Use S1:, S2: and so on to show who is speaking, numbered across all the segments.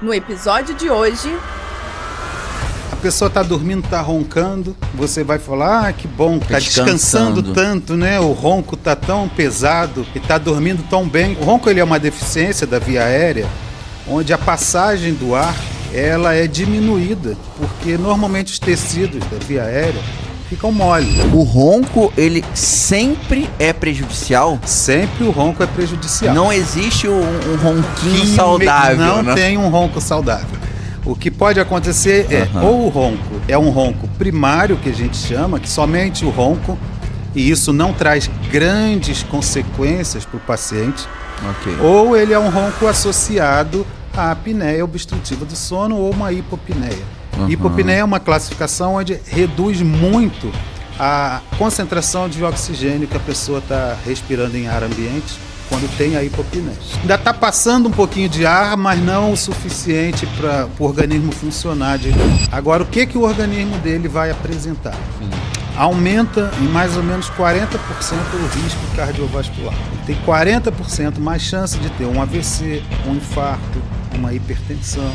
S1: No episódio de hoje...
S2: A pessoa está dormindo, está roncando, você vai falar, que bom, está descansando tanto, né? O ronco está tão pesado e está dormindo tão bem. O ronco ele é uma deficiência da via aérea, onde a passagem do ar ela é diminuída, porque normalmente os tecidos da via aérea ficam moles.
S3: O ronco, ele sempre é prejudicial?
S2: Sempre o ronco é prejudicial.
S3: Não existe um ronquinho saudável,
S2: não,
S3: né?
S2: Tem um ronco saudável. O que pode acontecer é, ou o ronco é um ronco primário, que a gente chama, que somente o ronco, e isso não traz grandes consequências para o paciente, ou ele é um ronco associado à apneia obstrutiva do sono ou uma hipopneia. Hipopneia é uma classificação onde reduz muito a concentração de oxigênio que a pessoa está respirando em ar ambiente quando tem a hipopneia. Ainda está passando um pouquinho de ar, mas não o suficiente para o organismo funcionar direito. Agora, o que o organismo dele vai apresentar? Aumenta em mais ou menos 40% o risco cardiovascular. Tem 40% mais chance de ter um AVC, um infarto, uma hipertensão.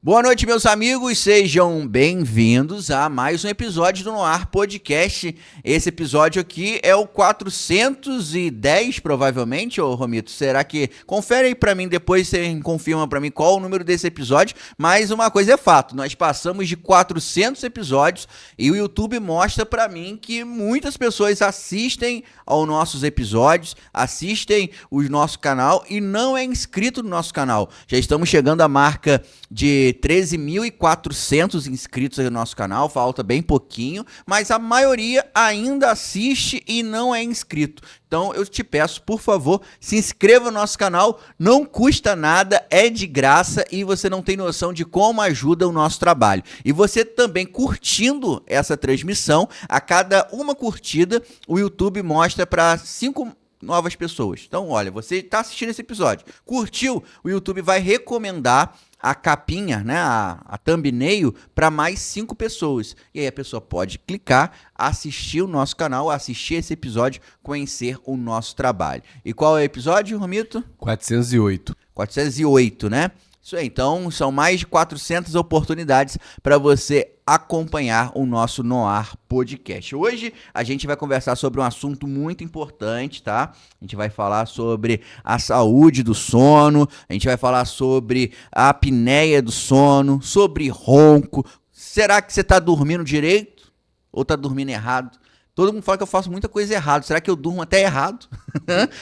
S3: Boa noite, meus amigos, sejam bem-vindos a mais um episódio do Noar Podcast. Esse episódio aqui é o 410, provavelmente, ô Romito. Será que... Confere aí pra mim, depois você confirma pra mim qual o número desse episódio. Mas uma coisa é fato, nós passamos de 400 episódios e o YouTube mostra pra mim que muitas pessoas assistem aos nossos episódios, assistem o nosso canal e não é inscrito no nosso canal. Já estamos chegando à marca de 13.400 inscritos no nosso canal, falta bem pouquinho, mas a maioria ainda assiste e não é inscrito. Então eu te peço, por favor, se inscreva no nosso canal, não custa nada, é de graça e você não tem noção de como ajuda o nosso trabalho. E você também curtindo essa transmissão, a cada uma curtida, o YouTube mostra para 5 novas pessoas. Então, olha, você está assistindo esse episódio, curtiu, o YouTube vai recomendar a capinha, né, a thumbnail para mais 5 pessoas. E aí a pessoa pode clicar, assistir o nosso canal, assistir esse episódio, conhecer o nosso trabalho. E qual é o episódio, Romito?
S4: 408.
S3: 408, né? Isso aí, então são mais de 400 oportunidades para você acompanhar o nosso Noar Podcast. Hoje a gente vai conversar sobre um assunto muito importante, tá? A gente vai falar sobre a saúde do sono, a gente vai falar sobre a apneia do sono, sobre ronco. Será que você está dormindo direito ou está dormindo errado? Todo mundo fala que eu faço muita coisa errada. Será que eu durmo até errado?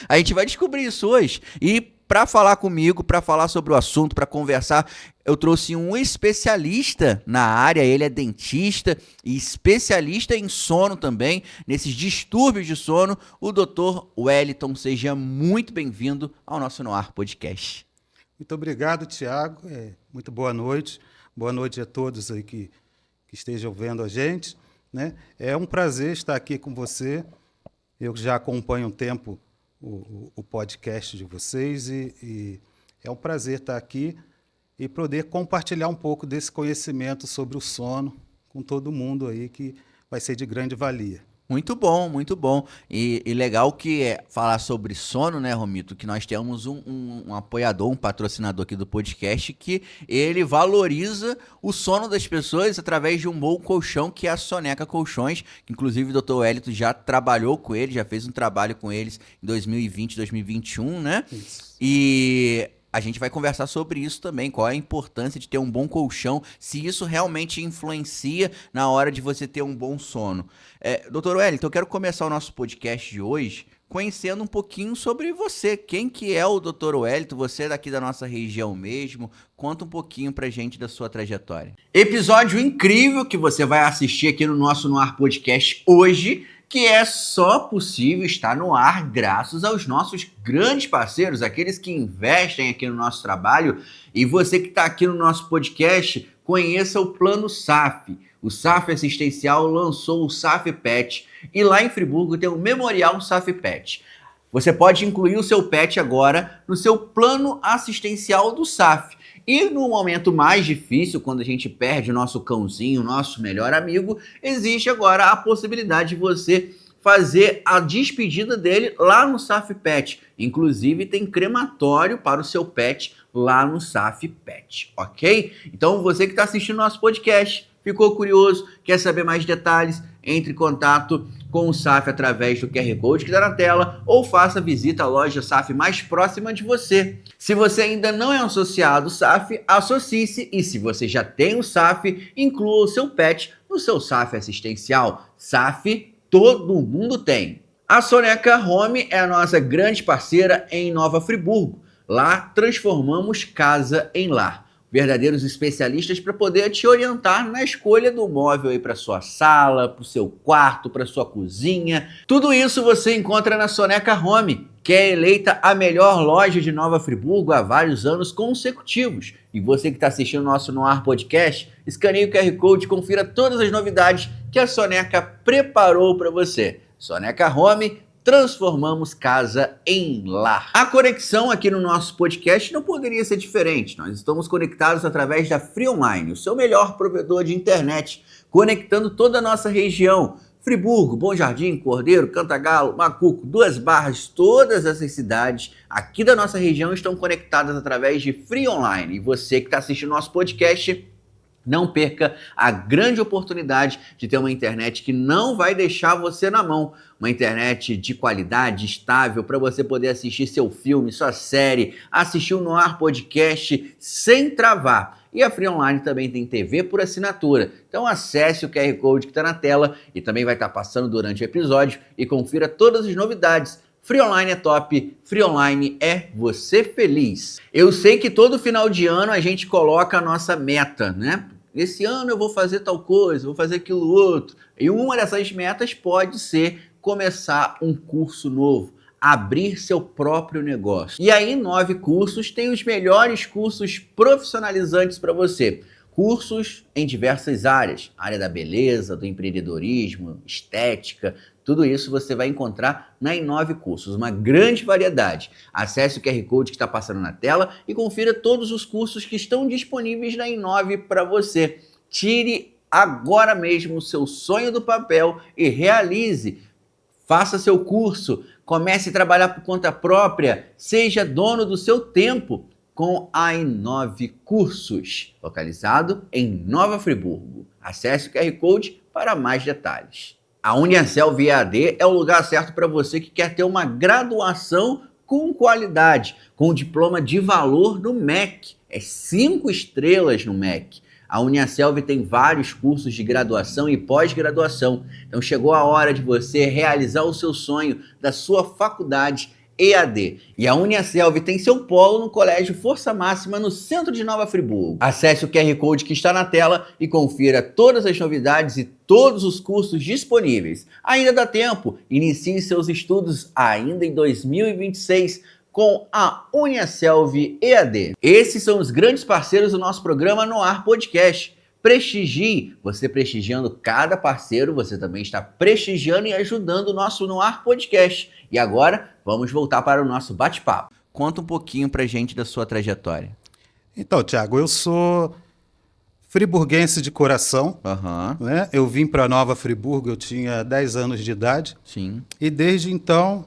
S3: A gente vai descobrir isso hoje. E para falar comigo, para falar sobre o assunto, para conversar, eu trouxe um especialista na área, ele é dentista e especialista em sono também, nesses distúrbios de sono, o Dr. Wellington. Seja muito bem-vindo ao nosso Noar Podcast.
S2: Muito obrigado, Tiago. Muito boa noite. Boa noite a todos aí que estejam vendo a gente, né? É um prazer estar aqui com você. Eu já acompanho um tempo o podcast de vocês e é um prazer estar aqui e poder compartilhar um pouco desse conhecimento sobre o sono com todo mundo aí, que vai ser de grande valia.
S3: Muito bom, muito bom. E legal que é falar sobre sono, né, Romito? Que nós temos um apoiador, um patrocinador aqui do podcast, que ele valoriza o sono das pessoas através de um bom colchão, que é a Soneca Colchões. Que inclusive o Dr. Wellington já trabalhou com ele, já fez um trabalho com eles em 2020, 2021, né? Isso. E a gente vai conversar sobre isso também, qual é a importância de ter um bom colchão, se isso realmente influencia na hora de você ter um bom sono. Dr. Wellington, eu quero começar o nosso podcast de hoje conhecendo um pouquinho sobre você. Quem que é o Dr. Wellington? Você é daqui da nossa região mesmo? Conta um pouquinho pra gente da sua trajetória. Episódio incrível que você vai assistir aqui no nosso Noar Podcast hoje, que é só possível estar no ar graças aos nossos grandes parceiros, aqueles que investem aqui no nosso trabalho. E você que está aqui no nosso podcast, conheça o Plano SAF. O SAF Assistencial lançou o SAF Pet e lá em Friburgo tem o Memorial SAF Pet. Você pode incluir o seu pet agora no seu plano assistencial do SAF. E no momento mais difícil, quando a gente perde o nosso cãozinho, o nosso melhor amigo, existe agora a possibilidade de você fazer a despedida dele lá no SAF Pet. Inclusive tem crematório para o seu pet lá no SAF Pet, ok? Então você que está assistindo nosso podcast, ficou curioso, quer saber mais detalhes, entre em contato com o SAF através do QR Code que está na tela ou faça visita à loja SAF mais próxima de você. Se você ainda não é associado ao SAF, associe-se, e se você já tem o SAF, inclua o seu pet no seu SAF assistencial. SAF todo mundo tem. A Soneca Home é a nossa grande parceira em Nova Friburgo. Lá transformamos casa em lar. Verdadeiros especialistas para poder te orientar na escolha do móvel aí para sua sala, para o seu quarto, para sua cozinha. Tudo isso você encontra na Soneca Home, que é eleita a melhor loja de Nova Friburgo há vários anos consecutivos. E você que está assistindo o nosso No Ar Podcast, escaneie o QR Code e confira todas as novidades que a Soneca preparou para você. Soneca Home, transformamos casa em lar. A conexão aqui no nosso podcast não poderia ser diferente. Nós estamos conectados através da Free Online, o seu melhor provedor de internet, conectando toda a nossa região. Friburgo, Bom Jardim, Cordeiro, Cantagalo, Macuco, Duas Barras, todas essas cidades aqui da nossa região estão conectadas através de Free Online. E você que está assistindo nosso podcast, não perca a grande oportunidade de ter uma internet que não vai deixar você na mão. Uma internet de qualidade, estável, para você poder assistir seu filme, sua série, assistir o No Ar Podcast sem travar. E a Free Online também tem TV por assinatura. Então acesse o QR Code que está na tela e também vai estar passando durante o episódio e confira todas as novidades. Free Online é top, Free Online é você feliz. Eu sei que todo final de ano a gente coloca a nossa meta, né? Esse ano eu vou fazer tal coisa, vou fazer aquilo outro. E uma dessas metas pode ser começar um curso novo, abrir seu próprio negócio. E aí, 9 Cursos tem os melhores cursos profissionalizantes para você. Cursos em diversas áreas, área da beleza, do empreendedorismo, estética, tudo isso você vai encontrar na Inove Cursos, uma grande variedade. Acesse o QR Code que está passando na tela e confira todos os cursos que estão disponíveis na Inove para você. Tire agora mesmo o seu sonho do papel e realize. Faça seu curso, comece a trabalhar por conta própria, seja dono do seu tempo com a Inove Cursos, localizado em Nova Friburgo. Acesse o QR Code para mais detalhes. A Uniaselv EAD é o lugar certo para você que quer ter uma graduação com qualidade, com diploma de valor no MEC. É 5 estrelas no MEC. A Uniaselv tem vários cursos de graduação e pós-graduação. Então chegou a hora de você realizar o seu sonho da sua faculdade EAD. E a Uniaselv tem seu polo no Colégio Força Máxima, no centro de Nova Friburgo. Acesse o QR Code que está na tela e confira todas as novidades e todos os cursos disponíveis. Ainda dá tempo, inicie seus estudos ainda em 2026 com a Uniaselv EAD. Esses são os grandes parceiros do nosso programa No Ar Podcast. Prestigie, você prestigiando cada parceiro, você também está prestigiando e ajudando o nosso No Ar Podcast. E agora, vamos voltar para o nosso bate-papo. Conta um pouquinho pra gente da sua trajetória.
S2: Então, Thiago, eu sou friburguense de coração, né? Eu vim para Nova Friburgo, eu tinha 10 anos de idade.
S3: Sim.
S2: E desde então,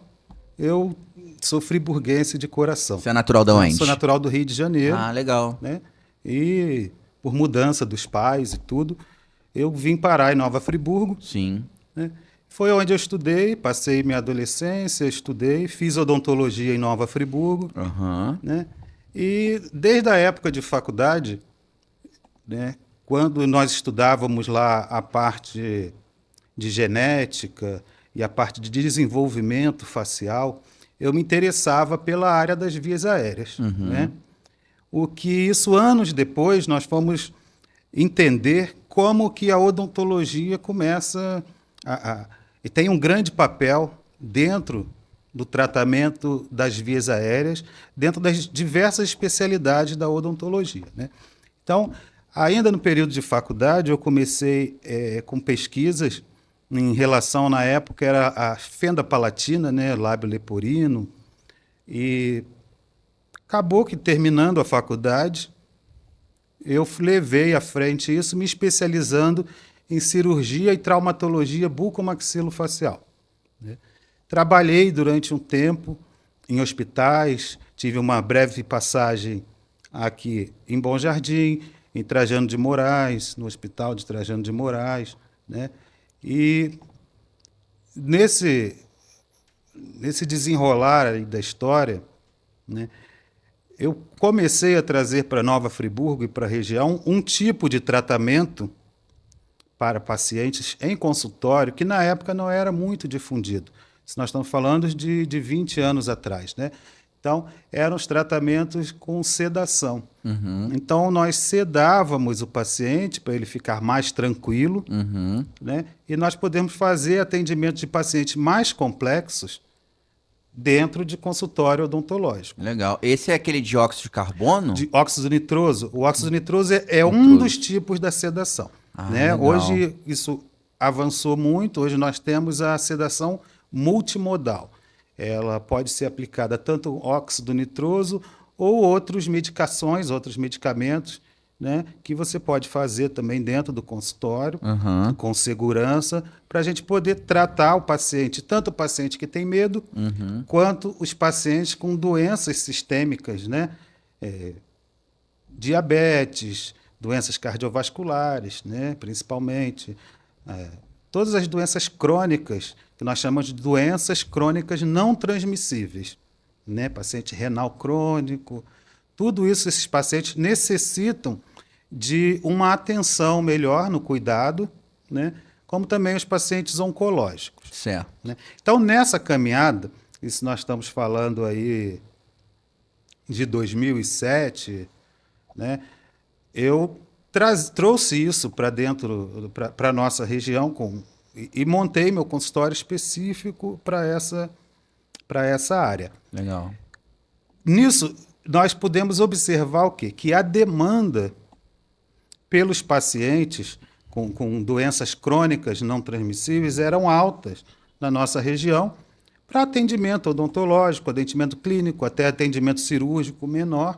S2: eu sou friburguense de coração.
S3: Você é natural de onde?
S2: Sou natural do Rio de Janeiro.
S3: Ah, legal.
S2: Né? E por mudança dos pais e tudo, eu vim parar em Nova Friburgo.
S3: Sim.
S2: Né? Foi onde eu estudei, passei minha adolescência, estudei, fiz odontologia em Nova Friburgo. Né? E desde a época de faculdade, né, quando nós estudávamos lá a parte de genética e a parte de desenvolvimento facial, eu me interessava pela área das vias aéreas. Né? O que isso, anos depois, nós fomos entender como que a odontologia começa e tem um grande papel dentro do tratamento das vias aéreas, dentro das diversas especialidades da odontologia. Né? Então, ainda no período de faculdade, eu comecei com pesquisas em relação, na época, era a fenda palatina, né, lábio leporino, e acabou que, terminando a faculdade, eu levei à frente isso, me especializando em cirurgia e traumatologia bucomaxilofacial. né? Trabalhei durante um tempo em hospitais, tive uma breve passagem aqui em Bom Jardim, em Trajano de Moraes, no Hospital de Trajano de Moraes, né? E nesse desenrolar aí da história, né, eu comecei a trazer para Nova Friburgo e para a região um tipo de tratamento para pacientes em consultório que na época não era muito difundido. Se nós estamos falando de 20 anos atrás, né? Então, eram os tratamentos com sedação. Então, nós sedávamos o paciente para ele ficar mais tranquilo, né? E nós podemos fazer atendimento de pacientes mais complexos dentro de consultório odontológico.
S3: Legal. Esse é aquele dióxido de carbono?
S2: De óxido nitroso. O óxido nitroso é um dos tipos da sedação. Né?
S3: Legal.
S2: Hoje isso avançou muito, hoje nós temos a sedação multimodal. Ela pode ser aplicada tanto óxido nitroso ou outras medicações, outros medicamentos, né, que você pode fazer também dentro do consultório, com segurança, para a gente poder tratar o paciente, tanto o paciente que tem medo, quanto os pacientes com doenças sistêmicas, né, diabetes, doenças cardiovasculares, né, principalmente, todas as doenças crônicas, que nós chamamos de doenças crônicas não transmissíveis, né, paciente renal crônico, tudo isso, esses pacientes necessitam de uma atenção melhor no cuidado, né, como também os pacientes oncológicos.
S3: Certo.
S2: Né? Então, nessa caminhada, isso nós estamos falando aí de 2007, né, eu trouxe isso para dentro, para a nossa região e montei meu consultório específico para essa área.
S3: Legal.
S2: Nisso, nós podemos observar o quê? Que a demanda pelos pacientes com doenças crônicas não transmissíveis eram altas na nossa região para atendimento odontológico, atendimento clínico, até atendimento cirúrgico menor,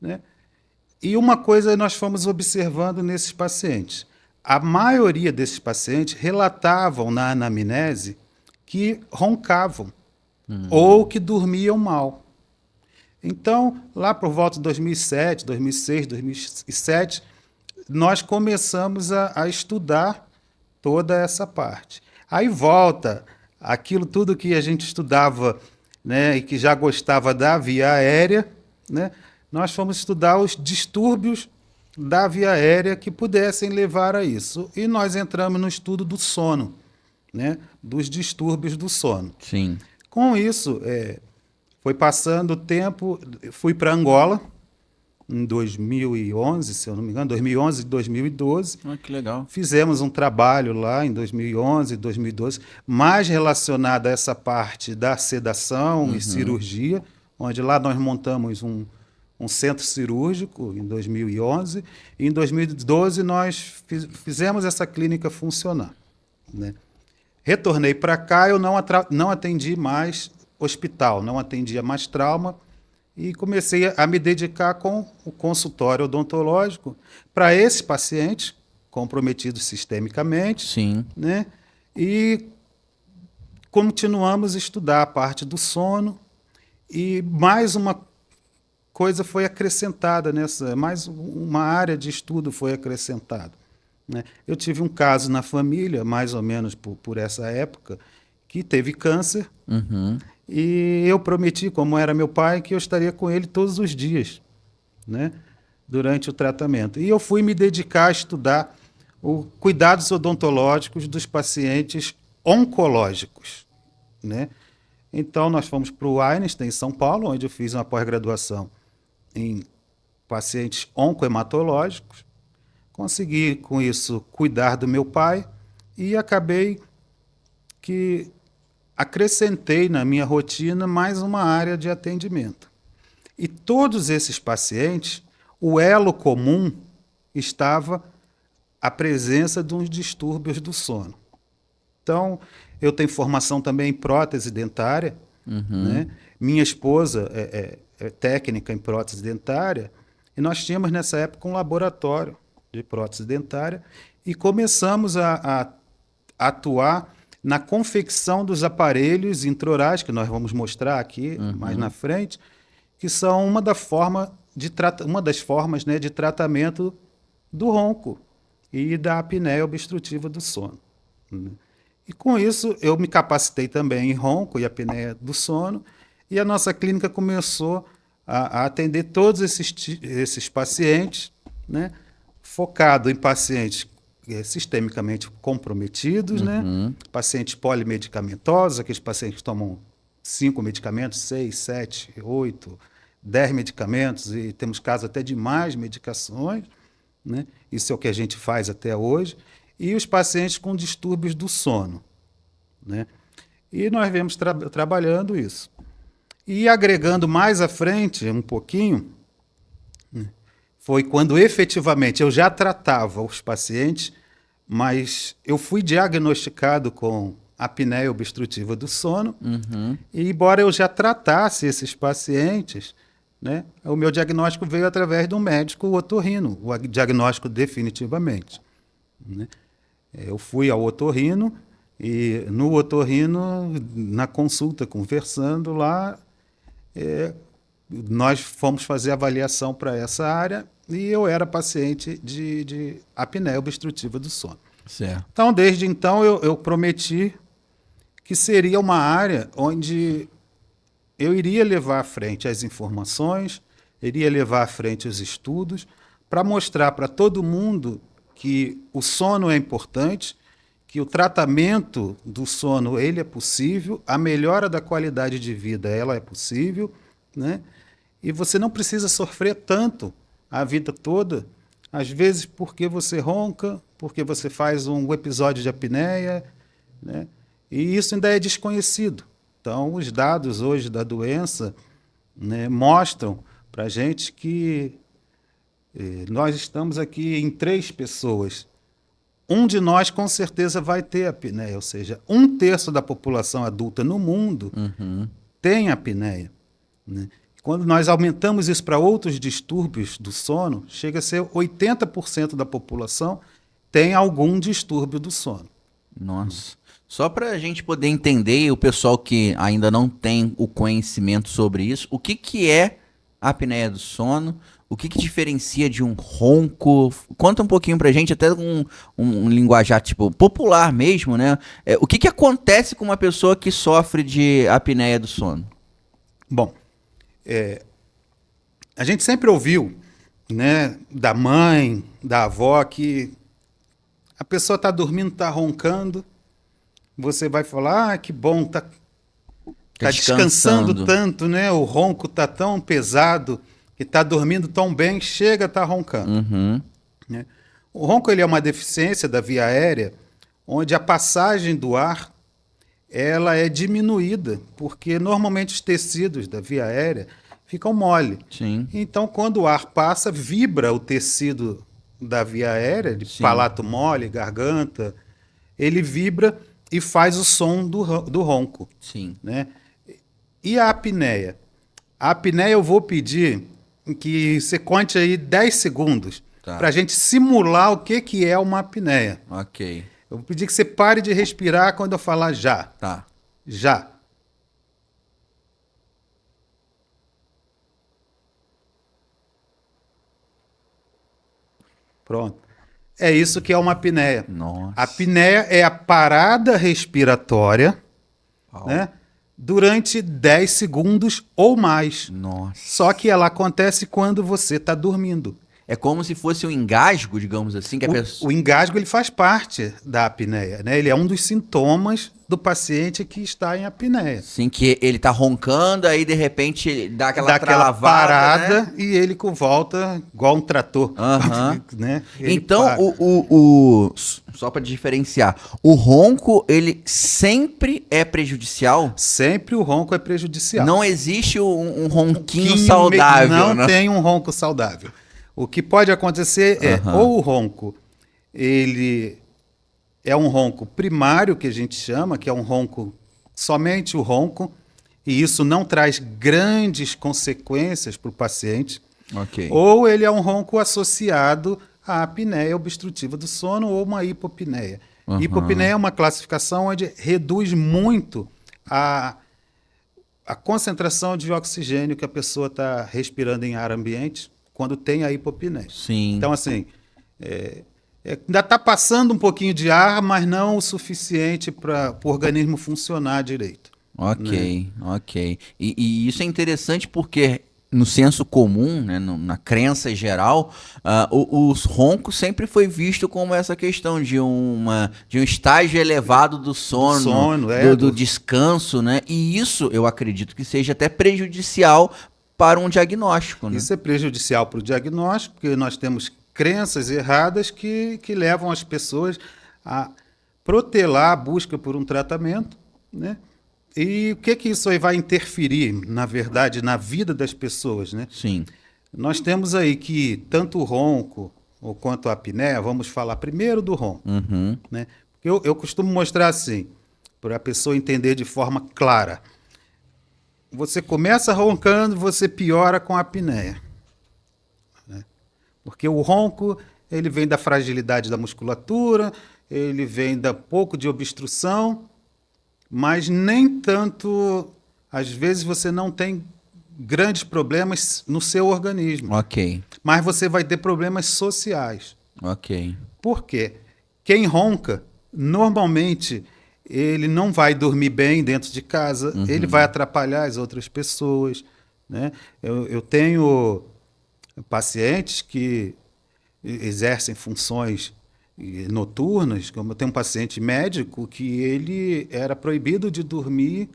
S2: né? E uma coisa nós fomos observando nesses pacientes. A maioria desses pacientes relatavam na anamnese que roncavam ou que dormiam mal. Então, lá por volta de 2007, 2006, 2007, nós começamos a estudar toda essa parte. Aí volta aquilo tudo que a gente estudava, né, e que já gostava da via aérea, né, nós fomos estudar os distúrbios da via aérea que pudessem levar a isso. E nós entramos no estudo do sono, né, dos distúrbios do sono.
S3: Sim.
S2: Com isso, foi passando o tempo, fui para Angola em 2011, se eu não me engano, 2011 e 2012.
S3: Que legal.
S2: Fizemos um trabalho lá em 2011 e 2012, mais relacionado a essa parte da sedação e cirurgia, onde lá nós montamos um centro cirúrgico em 2011, e em 2012 nós fizemos essa clínica funcionar, né? Retornei para cá, eu não atendi mais hospital, não atendia mais trauma, e comecei a me dedicar com o consultório odontológico para esses pacientes comprometidos sistemicamente.
S3: Sim.
S2: Né? E continuamos a estudar a parte do sono, e mais uma coisa foi acrescentada mais uma área de estudo foi acrescentada, né? Eu tive um caso na família, mais ou menos por essa época, que teve câncer, e eu prometi, como era meu pai, que eu estaria com ele todos os dias, né, durante o tratamento. E eu fui me dedicar a estudar os cuidados odontológicos dos pacientes oncológicos, né? Então, nós fomos para o Einstein, em São Paulo, onde eu fiz uma pós-graduação em pacientes oncohematológicos. Consegui, com isso, cuidar do meu pai e acabei que acrescentei na minha rotina mais uma área de atendimento. E todos esses pacientes, o elo comum estava a presença de uns distúrbios do sono. Então, eu tenho formação também em prótese dentária, né? Minha esposa é técnica em prótese dentária, e nós tínhamos nessa época um laboratório de prótese dentária e começamos a atuar na confecção dos aparelhos intraorais, que nós vamos mostrar aqui mais na frente, que são uma das formas né, de tratamento do ronco e da apneia obstrutiva do sono. E com isso eu me capacitei também em ronco e apneia do sono, e a nossa clínica começou a atender todos esses pacientes, né, focado em pacientes sistemicamente comprometidos, né, pacientes polimedicamentosos, aqueles pacientes que tomam 5 medicamentos, 6, 7, 8, 10 medicamentos, e temos casos até de mais medicações, né? Isso é o que a gente faz até hoje, e os pacientes com distúrbios do sono, né? E nós vemos trabalhando isso. E agregando mais à frente, um pouquinho, né, foi quando efetivamente eu já tratava os pacientes, mas eu fui diagnosticado com apneia obstrutiva do sono, e embora eu já tratasse esses pacientes, né, o meu diagnóstico veio através de um médico otorrino, o diagnóstico definitivamente, né? Eu fui ao otorrino, e no otorrino, na consulta, conversando lá, nós fomos fazer avaliação para essa área, e eu era paciente de apneia obstrutiva do sono.
S3: Certo.
S2: Então, desde então, eu prometi que seria uma área onde eu iria levar à frente as informações, iria levar à frente os estudos, para mostrar para todo mundo que o sono é importante, que o tratamento do sono ele é possível, a melhora da qualidade de vida ela é possível, né? E você não precisa sofrer tanto a vida toda, às vezes porque você ronca, porque você faz um episódio de apneia, né? E isso ainda é desconhecido. Então, os dados hoje da doença, né, mostram para a gente que nós estamos aqui em 3 pessoas. Um de nós, com certeza, vai ter apneia, ou seja, 1/3 da população adulta no mundo tem apneia, né? Quando nós aumentamos isso para outros distúrbios do sono, chega a ser 80% da população tem algum distúrbio do sono.
S3: Nossa. Só para a gente poder entender, e o pessoal que ainda não tem o conhecimento sobre isso, o que é a apneia do sono? O que diferencia de um ronco? Conta um pouquinho pra gente, até com um linguajar tipo popular mesmo, né? O que acontece com uma pessoa que sofre de apneia do sono?
S2: Bom, a gente sempre ouviu, né, da mãe, da avó, que a pessoa está dormindo, está roncando, você vai falar, que bom, tá descansando tanto, né? O ronco tá tão pesado, que está dormindo tão bem, chega a estar roncando. Né? O ronco ele é uma deficiência da via aérea, onde a passagem do ar ela é diminuída, porque normalmente os tecidos da via aérea ficam mole.
S3: Sim.
S2: Então, quando o ar passa, vibra o tecido da via aérea, de palato mole, garganta, ele vibra e faz o som do ronco.
S3: Sim.
S2: Né? E a apneia? A apneia eu vou pedir que você conte aí 10 segundos para a gente simular o que é uma apneia.
S3: Ok.
S2: Eu vou pedir que você pare de respirar quando eu falar já.
S3: Tá.
S2: Já. Pronto. É isso que é uma apneia.
S3: Nossa.
S2: A apneia é a parada respiratória, né, durante 10 segundos ou mais.
S3: Nossa.
S2: Só que ela acontece quando você está dormindo.
S3: É como se fosse um engasgo, digamos assim, que a pessoa...
S2: O engasgo ele faz parte da apneia, né? Ele é um dos sintomas do paciente que está em apneia.
S3: Sim, que ele tá roncando, aí de repente dá aquela travada,
S2: parada,
S3: né?
S2: E ele volta igual um trator. Né?
S3: Então, só para diferenciar, o ronco, ele sempre é prejudicial?
S2: Sempre o ronco é prejudicial.
S3: Não existe um ronquinho saudável,
S2: não tem um ronco saudável. O que pode acontecer ou o ronco, ele é um ronco primário, que a gente chama, que é um ronco, somente o ronco, e isso não traz grandes consequências para o paciente.
S3: Okay.
S2: Ou ele é um ronco associado à apneia obstrutiva do sono ou uma hipopneia.
S3: Aham.
S2: Hipopneia é uma classificação onde reduz muito a concentração de oxigênio que a pessoa está respirando em ar ambiente quando tem a hipopneia.
S3: Sim.
S2: Então, assim, ainda está passando um pouquinho de ar, mas não o suficiente para o organismo funcionar direito.
S3: Ok, ok. E isso é interessante porque no senso comum, né, na crença geral, os roncos sempre foi visto como essa questão de um estágio elevado do sono, do descanso, né? E isso eu acredito que seja até prejudicial para um diagnóstico, né?
S2: Isso é prejudicial para o diagnóstico, porque nós temos crenças erradas que levam as pessoas a protelar a busca por um tratamento, né? E o que isso aí vai interferir, na verdade, na vida das pessoas, né?
S3: Sim.
S2: Nós temos aí que tanto o ronco quanto a apneia, vamos falar primeiro do ronco,
S3: Uhum.
S2: né? Porque eu costumo mostrar assim, para a pessoa entender de forma clara. Você começa roncando, você piora com a apneia, né? Porque o ronco, ele vem da fragilidade da musculatura, ele vem da pouco de obstrução, mas nem tanto, às vezes você não tem grandes problemas no seu organismo.
S3: Ok.
S2: Mas você vai ter problemas sociais.
S3: Ok.
S2: Por quê? Quem ronca, normalmente, ele não vai dormir bem dentro de casa, ele vai atrapalhar as outras pessoas, né? Eu tenho pacientes que exercem funções noturnas, como eu tenho um paciente médico que ele era proibido de dormir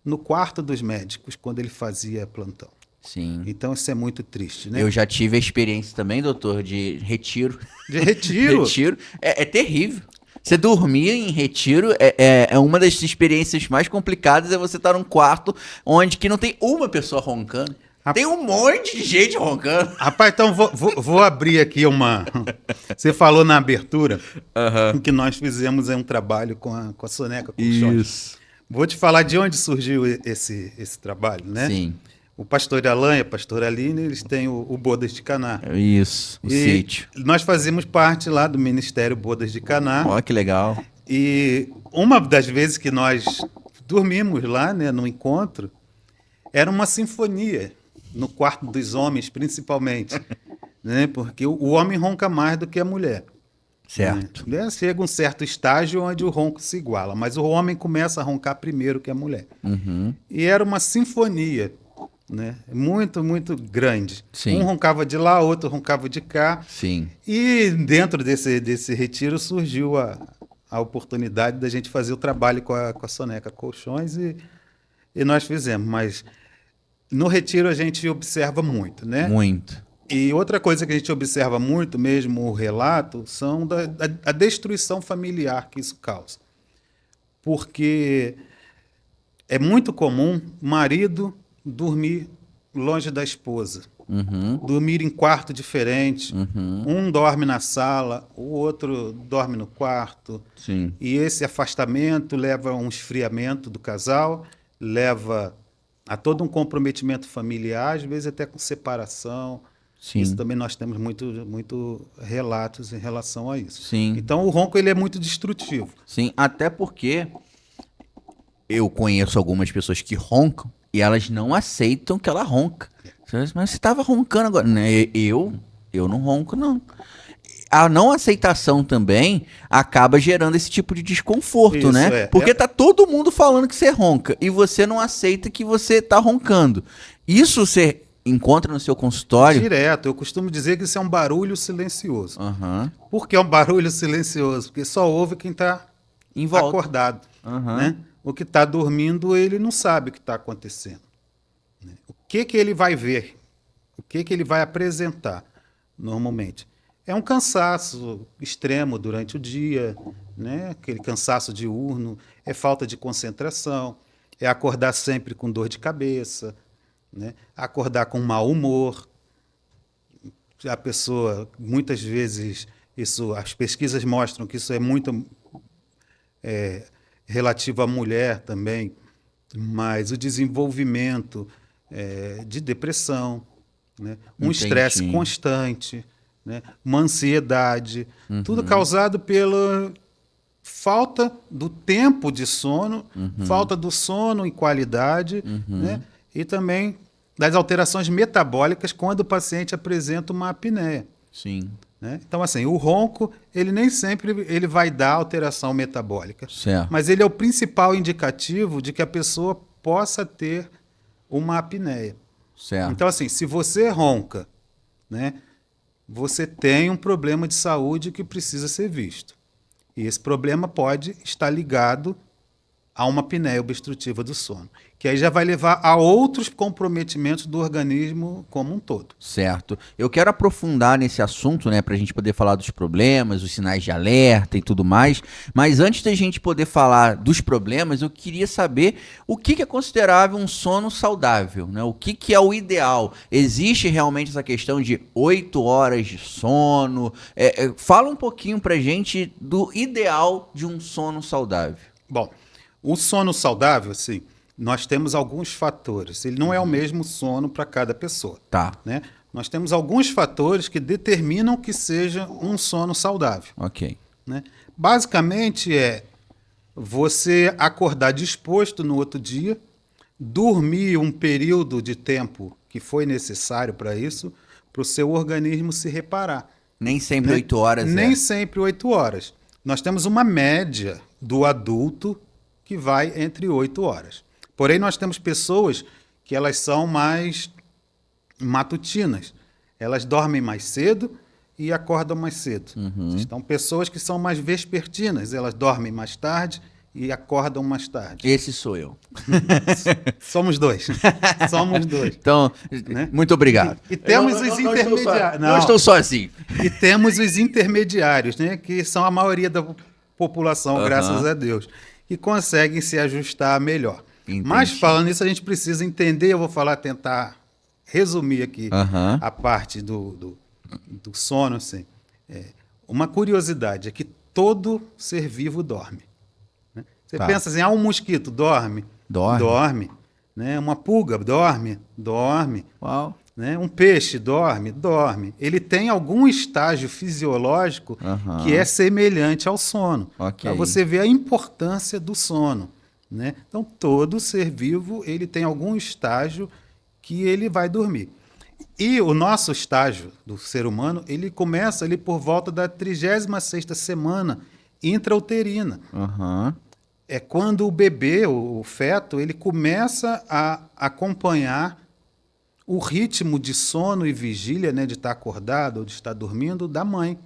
S2: no quarto dos médicos quando ele fazia plantão.
S3: Sim.
S2: Então isso é muito triste, né?
S3: Eu já tive a experiência também, doutor, de retiro.
S2: De retiro?
S3: Retiro. É terrível. Você dormir em retiro é uma das experiências mais complicadas, é você estar num quarto onde que não tem uma pessoa roncando. Tem um monte de gente roncando.
S2: Rapaz, então vou abrir aqui uma... Você falou na abertura que nós fizemos um trabalho com a Soneca Colchões.
S3: Isso.
S2: Vou te falar de onde surgiu esse trabalho, né?
S3: Sim.
S2: O pastor Alain e a pastora Aline, eles têm o Bodas de Caná.
S3: Isso, o sítio.
S2: Nós fazemos parte lá do Ministério Bodas de Caná.
S3: Ó, que legal.
S2: E uma das vezes que nós dormimos lá, né, no encontro, era uma sinfonia, no quarto dos homens, principalmente. Né, porque o homem ronca mais do que a mulher.
S3: Certo.
S2: Né? Chega um certo estágio onde o ronco se iguala, mas o homem começa a roncar primeiro que a mulher.
S3: Uhum.
S2: E era uma sinfonia, né? Muito, muito grande.
S3: Sim.
S2: Um roncava de lá, outro roncava de cá.
S3: Sim.
S2: E dentro desse retiro surgiu a oportunidade da gente fazer o trabalho com a Soneca Colchões e nós fizemos. Mas no retiro a gente observa muito, né?
S3: Muito.
S2: E outra coisa que a gente observa muito, mesmo o relato, são a destruição familiar que isso causa. Porque é muito comum o marido dormir longe da esposa, dormir em quarto diferente. Um dorme na sala, o outro dorme no quarto.
S3: Sim.
S2: E esse afastamento leva a um esfriamento do casal, leva a todo um comprometimento familiar, às vezes até com separação.
S3: Sim.
S2: Isso também nós temos muito relatos em relação a isso.
S3: Sim.
S2: Então o ronco ele é muito destrutivo.
S3: Sim, até porque eu conheço algumas pessoas que roncam e elas não aceitam que ela ronca. Mas você estava roncando agora. Eu não ronco, não. A não aceitação também acaba gerando esse tipo de desconforto,
S2: Isso,
S3: né? Porque tá todo mundo falando que você ronca e você não aceita que você tá roncando. Isso você encontra no seu consultório?
S2: Direto. Eu costumo dizer que isso é um barulho silencioso.
S3: Uhum.
S2: Por que é um barulho silencioso? Porque só ouve quem está
S3: Em volta.
S2: acordado.
S3: Uhum.
S2: Né? O que está dormindo, ele não sabe o que está acontecendo. O que ele vai ver? O que ele vai apresentar, normalmente? É um cansaço extremo durante o dia, né? Aquele cansaço diurno, é falta de concentração, é acordar sempre com dor de cabeça, né? Acordar com mau humor. A pessoa, muitas vezes, as pesquisas mostram que isso é muito relativo à mulher também, mas o desenvolvimento de depressão, né? Um estresse constante, né? Uma ansiedade, tudo causado falta do tempo de sono, falta do sono em qualidade, né? E também das alterações metabólicas quando o paciente apresenta uma apneia.
S3: Sim.
S2: Né? Então, assim, o ronco, ele nem sempre ele vai dar alteração metabólica,
S3: Certo.
S2: mas ele é o principal indicativo de que a pessoa possa ter uma apneia.
S3: Certo.
S2: Então, assim, se você ronca, né, você tem um problema de saúde que precisa ser visto. E esse problema pode estar ligado a uma apneia obstrutiva do sono, que aí já vai levar a outros comprometimentos do organismo como um todo.
S3: Certo. Eu quero aprofundar nesse assunto, né, para a gente poder falar dos problemas, os sinais de alerta e tudo mais. Mas antes da gente poder falar dos problemas, eu queria saber o que é considerável um sono saudável, né? O que é o ideal? Existe realmente essa questão de 8 horas de sono? Fala um pouquinho para a gente do ideal de um sono saudável.
S2: Bom, o sono saudável, assim, nós temos alguns fatores. Ele não é o mesmo sono para cada pessoa.
S3: Tá.
S2: Né? Nós temos alguns fatores que determinam que seja um sono saudável.
S3: Ok.
S2: Né? Basicamente é você acordar disposto no outro dia, dormir um período de tempo que foi necessário para isso, para o seu organismo se reparar.
S3: Nem sempre
S2: Né?
S3: 8 horas.
S2: Nem sempre 8 horas. Nós temos uma média do adulto que vai entre 8 horas. Porém, nós temos pessoas que elas são mais matutinas. Elas dormem mais cedo e acordam mais cedo. Então, pessoas que são mais vespertinas. Elas dormem mais tarde e acordam mais tarde.
S3: Esse sou eu.
S2: Somos dois. Somos dois.
S3: Então,
S2: Né?
S3: muito obrigado.
S2: E temos os intermediários.
S3: Não estou sozinho.
S2: E temos os intermediários, né? Que são a maioria da população, graças a Deus, que conseguem se ajustar melhor.
S3: Entendi.
S2: Mas falando nisso, a gente precisa entender, eu vou tentar resumir aqui a parte do sono. Assim. Uma curiosidade é que todo ser vivo dorme. Né? Você pensa assim, um mosquito dorme? Dorme. Né? Uma pulga dorme? Dorme.
S3: Uau.
S2: Né? Um peixe dorme? Dorme. Ele tem algum estágio fisiológico que é semelhante ao sono.
S3: Okay.
S2: Para você ver a importância do sono. Né? Então, todo ser vivo ele tem algum estágio que ele vai dormir. E o nosso estágio do ser humano, ele começa ali por volta da 36ª semana intrauterina. É quando o bebê, o feto, ele começa a acompanhar o ritmo de sono e vigília, né, de estar acordado ou de estar dormindo, da mãe.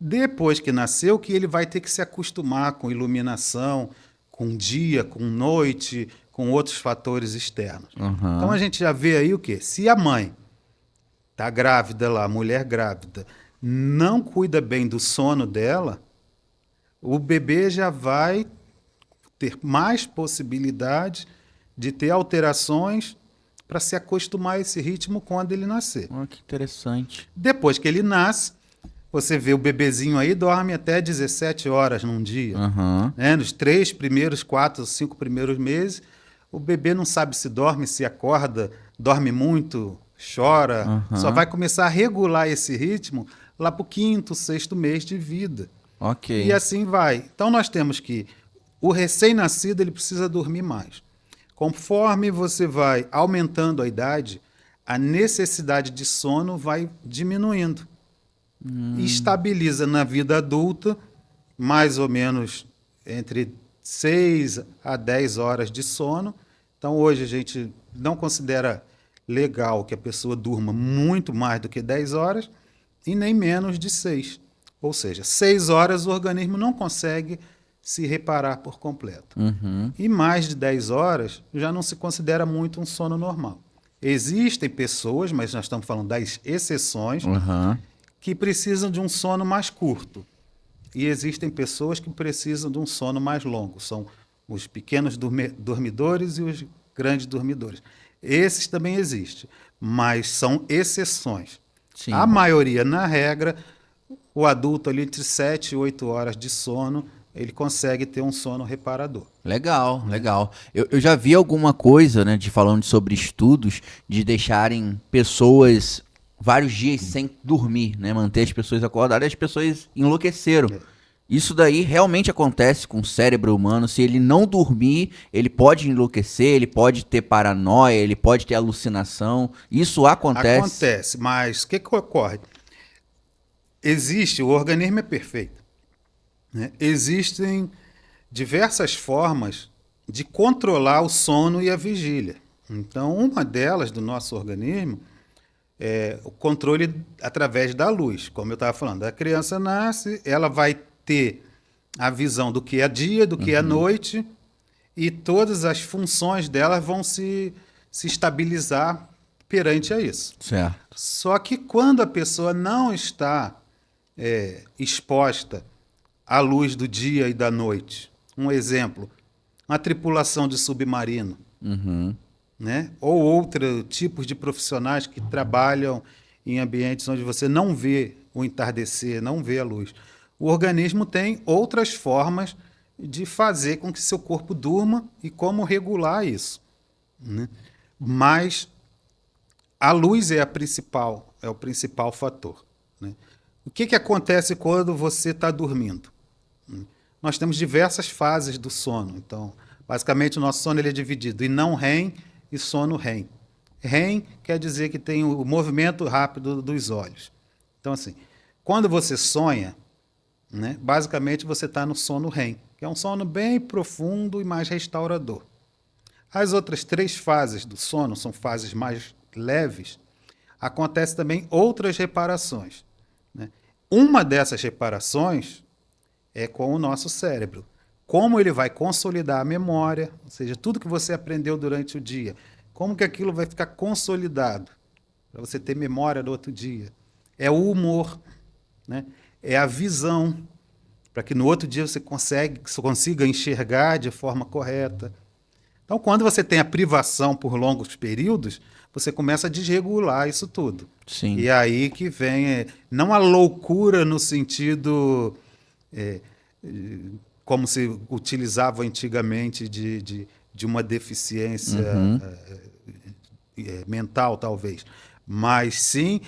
S2: Depois que nasceu, que ele vai ter que se acostumar com iluminação, com dia, com noite, com outros fatores externos. Então a gente já vê aí o quê? Se a mãe está grávida lá, a mulher grávida, não cuida bem do sono dela, o bebê já vai ter mais possibilidade de ter alterações para se acostumar a esse ritmo quando ele nascer.
S3: Que interessante.
S2: Depois que ele nasce, você vê o bebezinho aí, dorme até 17 horas num dia. Né? Nos 3 primeiros, 4, 5 primeiros meses, o bebê não sabe se dorme, se acorda, dorme muito, chora. Só vai começar a regular esse ritmo lá para o 5º, 6º mês de vida.
S3: Ok.
S2: E assim vai. Então nós temos que o recém-nascido ele precisa dormir mais. Conforme você vai aumentando a idade, a necessidade de sono vai diminuindo. E estabiliza na vida adulta mais ou menos entre 6 a 10 horas de sono. Então hoje a gente não considera legal que a pessoa durma muito mais do que 10 horas e nem menos de 6. Ou seja, 6 horas o organismo não consegue se reparar por completo. E mais de 10 horas já não se considera muito um sono normal. Existem pessoas, mas nós estamos falando das exceções, que precisam de um sono mais curto. E existem pessoas que precisam de um sono mais longo. São os pequenos dormidores e os grandes dormidores. Esses também existem, mas são exceções.
S3: Sim.
S2: A maioria, na regra, o adulto ali entre 7 e 8 horas de sono, ele consegue ter um sono reparador.
S3: Legal, legal. Eu já vi alguma coisa, né, falando sobre estudos, de deixarem pessoas vários dias sem dormir, né, manter as pessoas acordadas, e as pessoas enlouqueceram. Isso daí realmente acontece com o cérebro humano. Se ele não dormir, ele pode enlouquecer, ele pode ter paranoia, ele pode ter alucinação. Isso acontece.
S2: Acontece, mas o que ocorre? O organismo é perfeito, né? Existem diversas formas de controlar o sono e a vigília. Então, uma delas do nosso organismo é o controle através da luz. Como eu estava falando, a criança nasce, ela vai ter a visão do que é dia, do que é noite, e todas as funções dela vão se estabilizar perante a isso.
S3: Certo.
S2: Só que quando a pessoa não está exposta à luz do dia e da noite, um exemplo, uma tripulação de submarino, né? Ou outros tipos de profissionais que trabalham em ambientes onde você não vê o entardecer, não vê a luz. O organismo tem outras formas de fazer com que seu corpo durma e como regular isso, né? Mas a luz é o principal fator, né? O que acontece quando você está dormindo? Nós temos diversas fases do sono. Então, basicamente, o nosso sono ele é dividido em não REM e sono REM. REM quer dizer que tem o movimento rápido dos olhos. Então, assim, quando você sonha, né, basicamente você está no sono REM, que é um sono bem profundo e mais restaurador. As outras 3 fases do sono são fases mais leves. Acontece também outras reparações, né? Uma dessas reparações é com o nosso cérebro. Como ele vai consolidar a memória, ou seja, tudo que você aprendeu durante o dia, como que aquilo vai ficar consolidado para você ter memória do outro dia. É o humor, né? É a visão, para que no outro dia você consiga enxergar de forma correta. Então, quando você tem a privação por longos períodos, você começa a desregular isso tudo.
S3: Sim.
S2: E aí que vem, não a loucura no sentido como se utilizava antigamente de uma deficiência mental, talvez, mas sim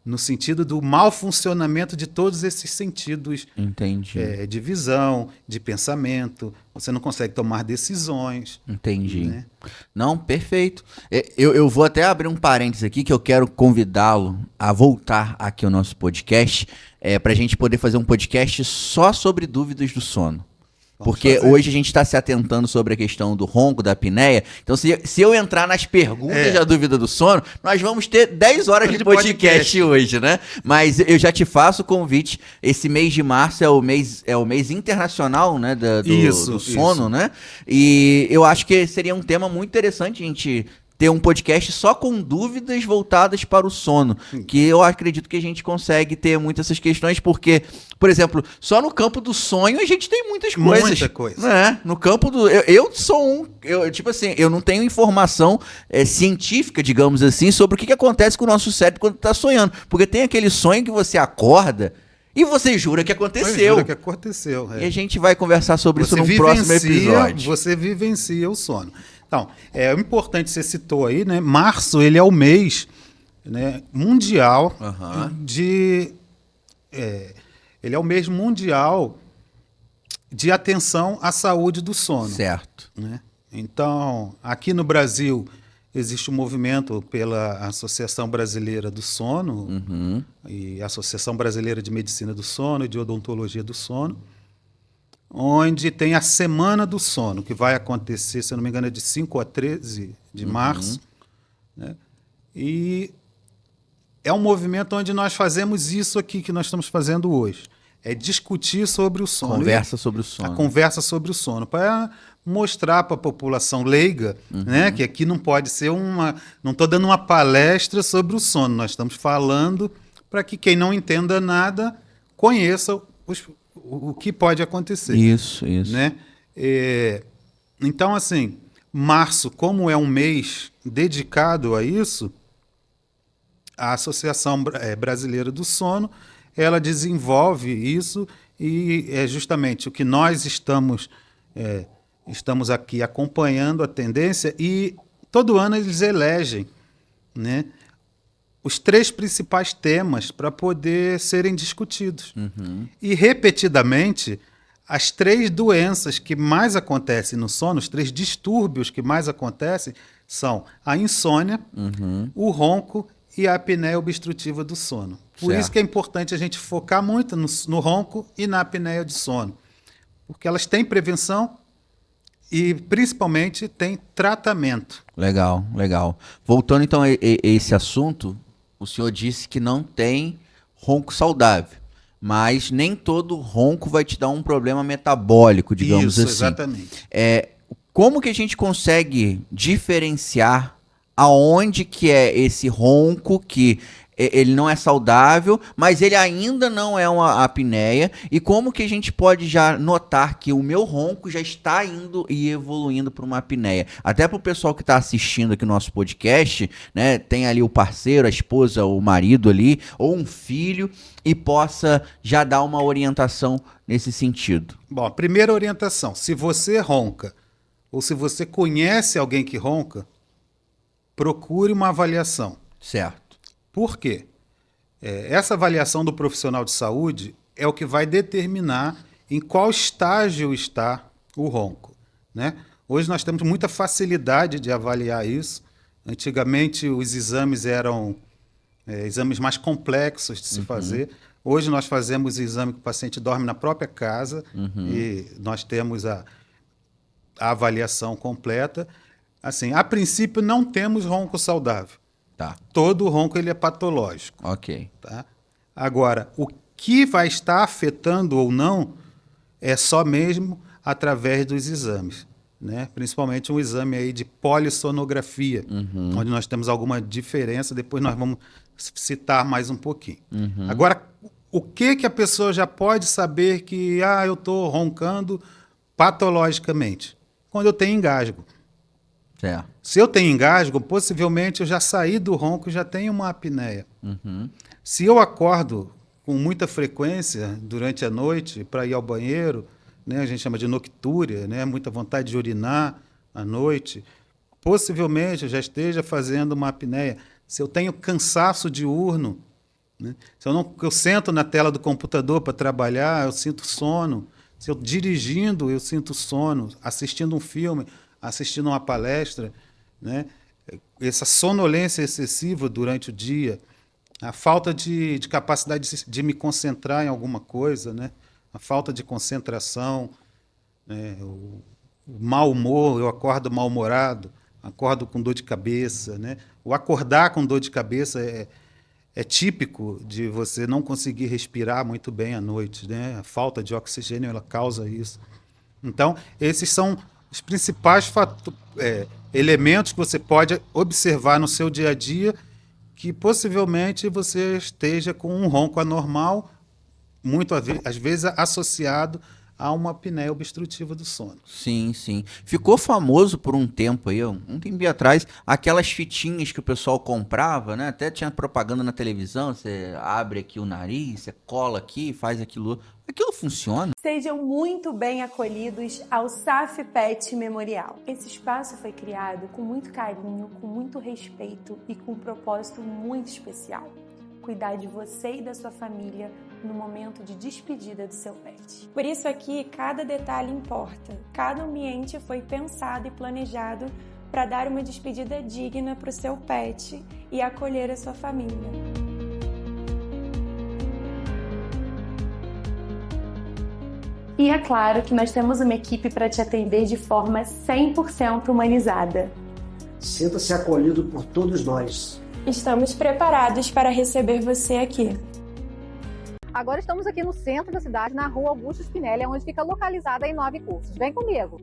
S2: no sentido do mau funcionamento de todos esses sentidos.
S3: Entendi.
S2: De visão, de pensamento. Você não consegue tomar decisões.
S3: Entendi.
S2: Né?
S3: Não, perfeito. Eu vou até abrir um parênteses aqui que eu quero convidá-lo a voltar aqui ao nosso podcast para a gente poder fazer um podcast só sobre dúvidas do sono. Porque hoje a gente está se atentando sobre a questão do ronco, da apneia. Então, se eu entrar nas perguntas da dúvida do sono, nós vamos ter 10 horas de podcast hoje, né? Mas eu já te faço o convite. Esse mês de março é o mês internacional, né, do sono, né? E eu acho que seria um tema muito interessante a gente ter um podcast só com dúvidas voltadas para o sono, que eu acredito que a gente consegue ter muitas essas questões, porque, por exemplo, só no campo do sonho a gente tem muitas coisas.
S2: Muita coisa.
S3: Né? No campo do... Eu sou tipo assim, eu não tenho informação científica, digamos assim, sobre o que acontece com o nosso cérebro quando está sonhando, porque tem aquele sonho que você acorda e você jura que aconteceu.
S2: Jura que aconteceu.
S3: E a gente vai conversar sobre isso num próximo episódio.
S2: Você vivencia o sono. Então, é importante, você citou aí, né? Março, ele é o mês, né, mundial ele é o mês mundial de atenção à saúde do sono.
S3: Certo.
S2: Né? Então, aqui no Brasil, existe um movimento pela Associação Brasileira do Sono e a Associação Brasileira de Medicina do Sono e de Odontologia do Sono, onde tem a Semana do Sono, que vai acontecer, se eu não me engano, é de 5 a 13 de março. Né? E é um movimento onde nós fazemos isso aqui que nós estamos fazendo hoje. É discutir sobre o sono.
S3: Conversa sobre o sono.
S2: A conversa sobre o sono, para mostrar para a população leiga, né, que aqui não pode ser não estou dando uma palestra sobre o sono, nós estamos falando para que quem não entenda nada conheça o que pode acontecer.
S3: Isso.
S2: Né? Então, assim, março, como é um mês dedicado a isso, a Associação Brasileira do Sono, ela desenvolve isso e é justamente o que nós estamos aqui acompanhando a tendência, e todo ano eles elegem, né, os 3 principais temas para poder serem discutidos. E, repetidamente, as 3 doenças que mais acontecem no sono, os 3 distúrbios que mais acontecem, são a insônia, o ronco e a apneia obstrutiva do sono. Por isso que é importante a gente focar muito no ronco e na apneia de sono, porque elas têm prevenção e, principalmente, têm tratamento.
S3: Legal, legal. Voltando, então, a esse assunto, o senhor disse que não tem ronco saudável, mas nem todo ronco vai te dar um problema metabólico, digamos assim.
S2: Isso, exatamente.
S3: Como que a gente consegue diferenciar aonde que é esse ronco que ele não é saudável, mas ele ainda não é uma apneia, e como que a gente pode já notar que o meu ronco já está indo e evoluindo para uma apneia? Até para o pessoal que está assistindo aqui no nosso podcast, né, tem ali o parceiro, a esposa, o marido ali, ou um filho, e possa já dar uma orientação nesse sentido.
S2: Bom, a primeira orientação, se você ronca, ou se você conhece alguém que ronca, procure uma avaliação.
S3: Certo.
S2: Por quê? Essa avaliação do profissional de saúde é o que vai determinar em qual estágio está o ronco, né? Hoje nós temos muita facilidade de avaliar isso. Antigamente os exames eram exames mais complexos de se fazer. Hoje nós fazemos o exame que o paciente dorme na própria casa e nós temos a avaliação completa. Assim, a princípio não temos ronco saudável.
S3: Tá.
S2: Todo ronco ele é patológico.
S3: Ok.
S2: Tá? Agora, o que vai estar afetando ou não é só mesmo através dos exames, né? Principalmente um exame aí de polissonografia, onde nós temos alguma diferença, depois nós vamos citar mais um pouquinho. Agora, o que a pessoa já pode saber que eu estou roncando patologicamente? Quando eu tenho engasgo.
S3: Certo.
S2: Se eu tenho engasgo, possivelmente eu já saí do ronco e já tenho uma apneia. Se eu acordo com muita frequência durante a noite para ir ao banheiro, né, a gente chama de noctúria, né, muita vontade de urinar à noite, possivelmente eu já esteja fazendo uma apneia. Se eu tenho cansaço diurno, né, se eu sento na tela do computador para trabalhar, eu sinto sono. Se eu dirigindo, eu sinto sono. Assistindo um filme, assistindo uma palestra, né? Essa sonolência excessiva durante o dia, a falta de capacidade de me concentrar em alguma coisa, né? A falta de concentração, né? O mau humor, eu acordo mal-humorado, acordo com dor de cabeça, né? O acordar com dor de cabeça é típico de você não conseguir respirar muito bem à noite, né? A falta de oxigênio ela causa isso. Então, esses são os principais elementos que você pode observar no seu dia a dia que possivelmente você esteja com um ronco anormal, às vezes associado a uma apneia obstrutiva do sono.
S3: Sim, sim. Ficou famoso por um tempo aí, um tempinho atrás, aquelas fitinhas que o pessoal comprava, né? Até tinha propaganda na televisão, você abre aqui o nariz, você cola aqui, faz aquilo. Aquilo funciona?
S1: Sejam muito bem acolhidos ao SAF Pet Memorial. Esse espaço foi criado com muito carinho, com muito respeito e com um propósito muito especial. Cuidar de você e da sua família no momento de despedida do seu pet. Por isso aqui, cada detalhe importa. Cada ambiente foi pensado e planejado para dar uma despedida digna para o seu pet e acolher a sua família. E é claro que nós temos uma equipe para te atender de forma 100% humanizada.
S4: Sinta-se acolhido por todos nós.
S1: Estamos preparados para receber você aqui.
S5: Agora estamos aqui no centro da cidade, na rua Augusto Spinelli, onde fica localizada a Inove Cursos. Vem comigo!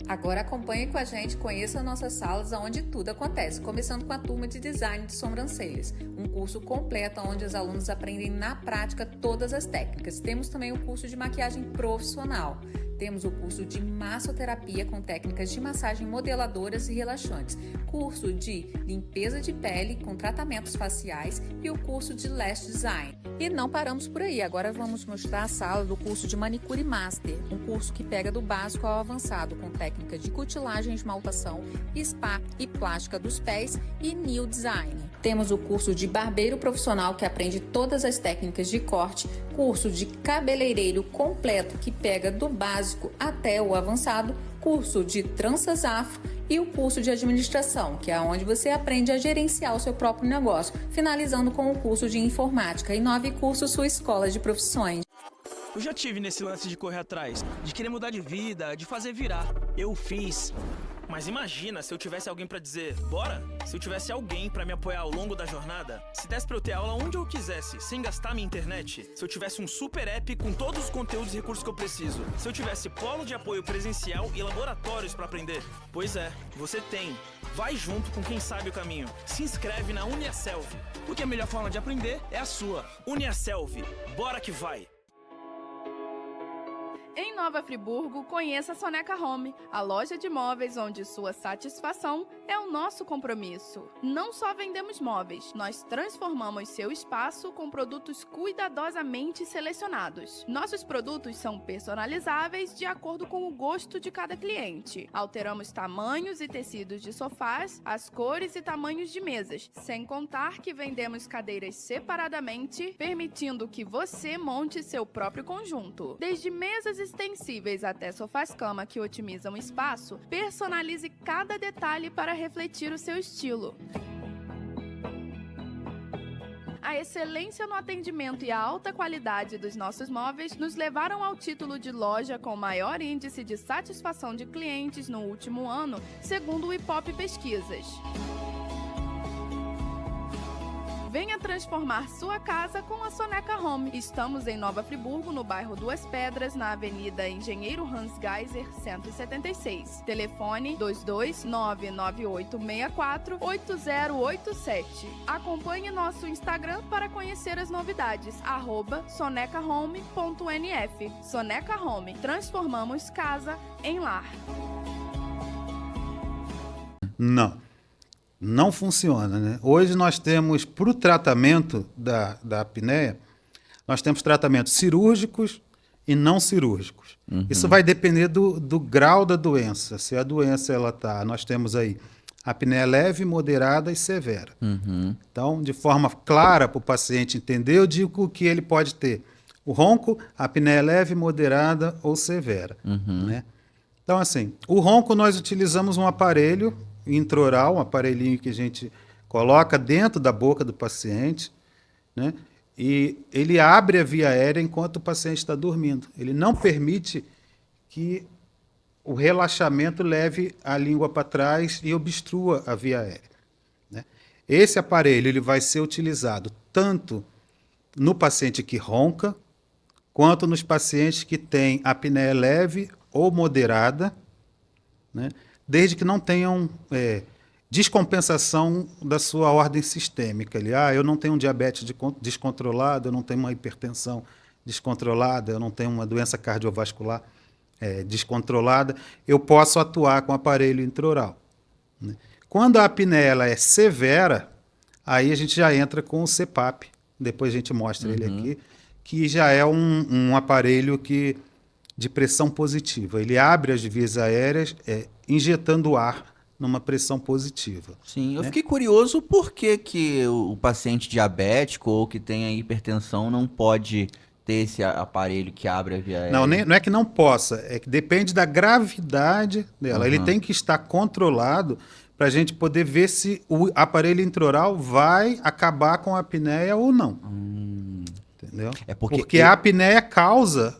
S6: Agora acompanhe com a gente, conheça nossas salas onde tudo acontece, começando com a turma de Design de Sobrancelhas, um curso completo onde os alunos aprendem na prática todas as técnicas. Temos também o curso de maquiagem profissional. Temos o curso de massoterapia com técnicas de massagem modeladoras e relaxantes, curso de limpeza de pele com tratamentos faciais e o curso de lash design. E não paramos por aí, agora vamos mostrar a sala do curso de manicure master, um curso que pega do básico ao avançado com técnicas de cutilagem, esmaltação, spa e plástica dos pés e nail design. Temos o curso de barbeiro profissional que aprende todas as técnicas de corte, curso de cabeleireiro completo que pega do básico até o avançado, curso de tranças afro e o curso de administração, que é onde você aprende a gerenciar o seu próprio negócio, finalizando com o curso de informática e 9 cursos sua escola de profissões.
S7: Eu já tive nesse lance de correr atrás, de querer mudar de vida, de fazer virar. Eu fiz. Mas imagina se eu tivesse alguém pra dizer, bora? Se eu tivesse alguém pra me apoiar ao longo da jornada, se desse pra eu ter aula onde eu quisesse, sem gastar minha internet, se eu tivesse um super app com todos os conteúdos e recursos que eu preciso, se eu tivesse polo de apoio presencial e laboratórios pra aprender. Pois é, você tem. Vai junto com quem sabe o caminho. Se inscreve na UniaSelv, porque a melhor forma de aprender é a sua. UniaSelv, bora que vai!
S8: Em Nova Friburgo, conheça a Soneca Home, a loja de móveis onde sua satisfação é o nosso compromisso. Não só vendemos móveis, nós transformamos seu espaço com produtos cuidadosamente selecionados. Nossos produtos são personalizáveis de acordo com o gosto de cada cliente. Alteramos tamanhos e tecidos de sofás, as cores e tamanhos de mesas, sem contar que vendemos cadeiras separadamente, permitindo que você monte seu próprio conjunto. Desde mesas extensíveis até sofás-cama que otimizam o espaço, personalize cada detalhe para refletir o seu estilo. A excelência no atendimento e a alta qualidade dos nossos móveis nos levaram ao título de loja com maior índice de satisfação de clientes no último ano, segundo o Ipope Pesquisas. Venha transformar sua casa com a Soneca Home. Estamos em Nova Friburgo, no bairro Duas Pedras, na Avenida Engenheiro Hans Geiser, 176. Telefone 22998648087. Acompanhe nosso Instagram para conhecer as novidades, @sonecahome.nf. Soneca Home, transformamos casa em lar.
S2: Não funciona, né? Hoje nós temos, para o tratamento da apneia, nós temos tratamentos cirúrgicos e não cirúrgicos. Isso vai depender do grau da doença. Se a doença, nós temos aí apneia leve, moderada e severa. Então, de forma clara para o paciente entender, eu digo que ele pode ter o ronco, apneia leve, moderada ou severa, né? Então, assim, o ronco nós utilizamos um aparelho intraoral, um aparelhinho que a gente coloca dentro da boca do paciente, né? E ele abre a via aérea enquanto o paciente está dormindo. Ele não permite que o relaxamento leve a língua para trás e obstrua a via aérea, né? Esse aparelho ele vai ser utilizado tanto no paciente que ronca, quanto nos pacientes que têm apneia leve ou moderada, né? Desde que não tenham descompensação da sua ordem sistêmica. Eu não tenho um diabetes descontrolado, eu não tenho uma hipertensão descontrolada, eu não tenho uma doença cardiovascular descontrolada, eu posso atuar com o aparelho intraoral, né? Quando a apneia ela é severa, aí a gente já entra com o CPAP, depois a gente mostra ele aqui, que já é um aparelho de pressão positiva. Ele abre as vias aéreas injetando ar numa pressão positiva.
S3: Sim, eu
S2: né?
S3: fiquei curioso por que o paciente diabético ou que tem a hipertensão não pode ter esse aparelho que abre a via aérea.
S2: Não é que não possa, é que depende da gravidade dela. Ele tem que estar controlado para a gente poder ver se o aparelho intraoral vai acabar com a apneia ou não. Entendeu? Porque a apneia causa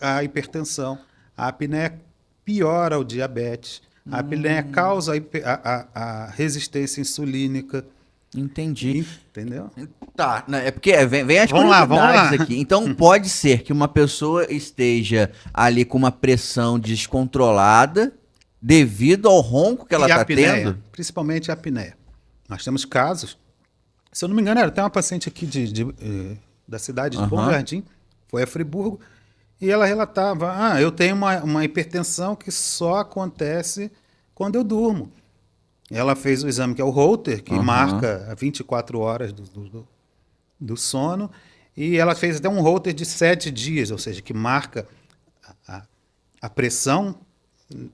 S2: a hipertensão, a apneia piora o diabetes, a apneia causa a resistência insulínica.
S3: Entendi.
S2: Entendeu?
S3: Tá, é porque vem as curiosidades aqui. Então pode ser que uma pessoa esteja ali com uma pressão descontrolada devido ao ronco que ela está tendo?
S2: Principalmente a apneia. Nós temos casos, se eu não me engano, era até uma paciente aqui da cidade de Bom Jardim, foi a Friburgo, E ela relatava, eu tenho uma hipertensão que só acontece quando eu durmo. Ela fez o exame que é o Holter, que marca 24 horas do sono, e ela fez até um Holter de 7 dias, ou seja, que marca a pressão,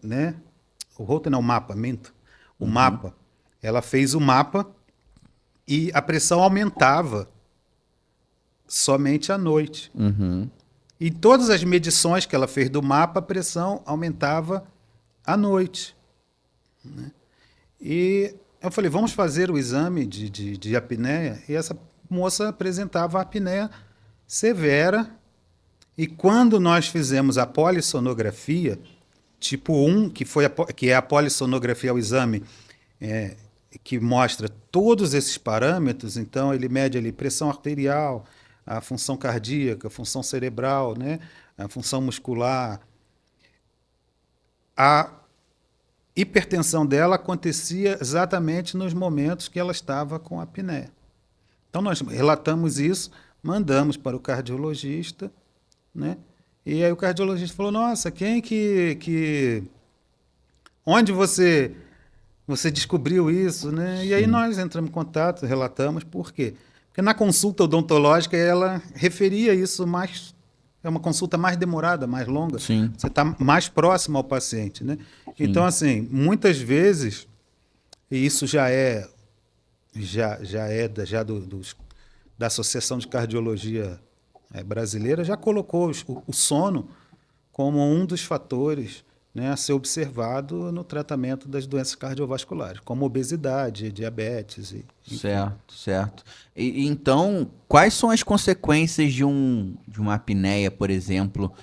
S2: né? O Holter não, o mapa, minto. O mapa. Ela fez o mapa e a pressão aumentava somente à noite. E todas as medições que ela fez do mapa, a pressão aumentava à noite. Né? E eu falei, vamos fazer o exame de apneia. E essa moça apresentava apneia severa. E quando nós fizemos a polissonografia, tipo 1, que é a polissonografia, o exame que mostra todos esses parâmetros, então ele mede ali pressão arterial, a função cardíaca, a função cerebral, né, a função muscular. A hipertensão dela acontecia exatamente nos momentos que ela estava com apneia. Então nós relatamos isso, mandamos para o cardiologista, né? E aí o cardiologista falou, nossa, onde você descobriu isso, né? E aí nós entramos em contato, relatamos, por quê? Porque na consulta odontológica ela referia isso mais, é uma consulta mais demorada, mais longa.
S3: Sim.
S2: Você está mais próximo ao paciente, né? Então, assim, muitas vezes, e isso já é da Associação de Cardiologia Brasileira, já colocou o sono como um dos fatores, né, a ser observado no tratamento das doenças cardiovasculares, como obesidade, diabetes.
S3: Certo. E então, quais são as consequências de uma apneia, por exemplo,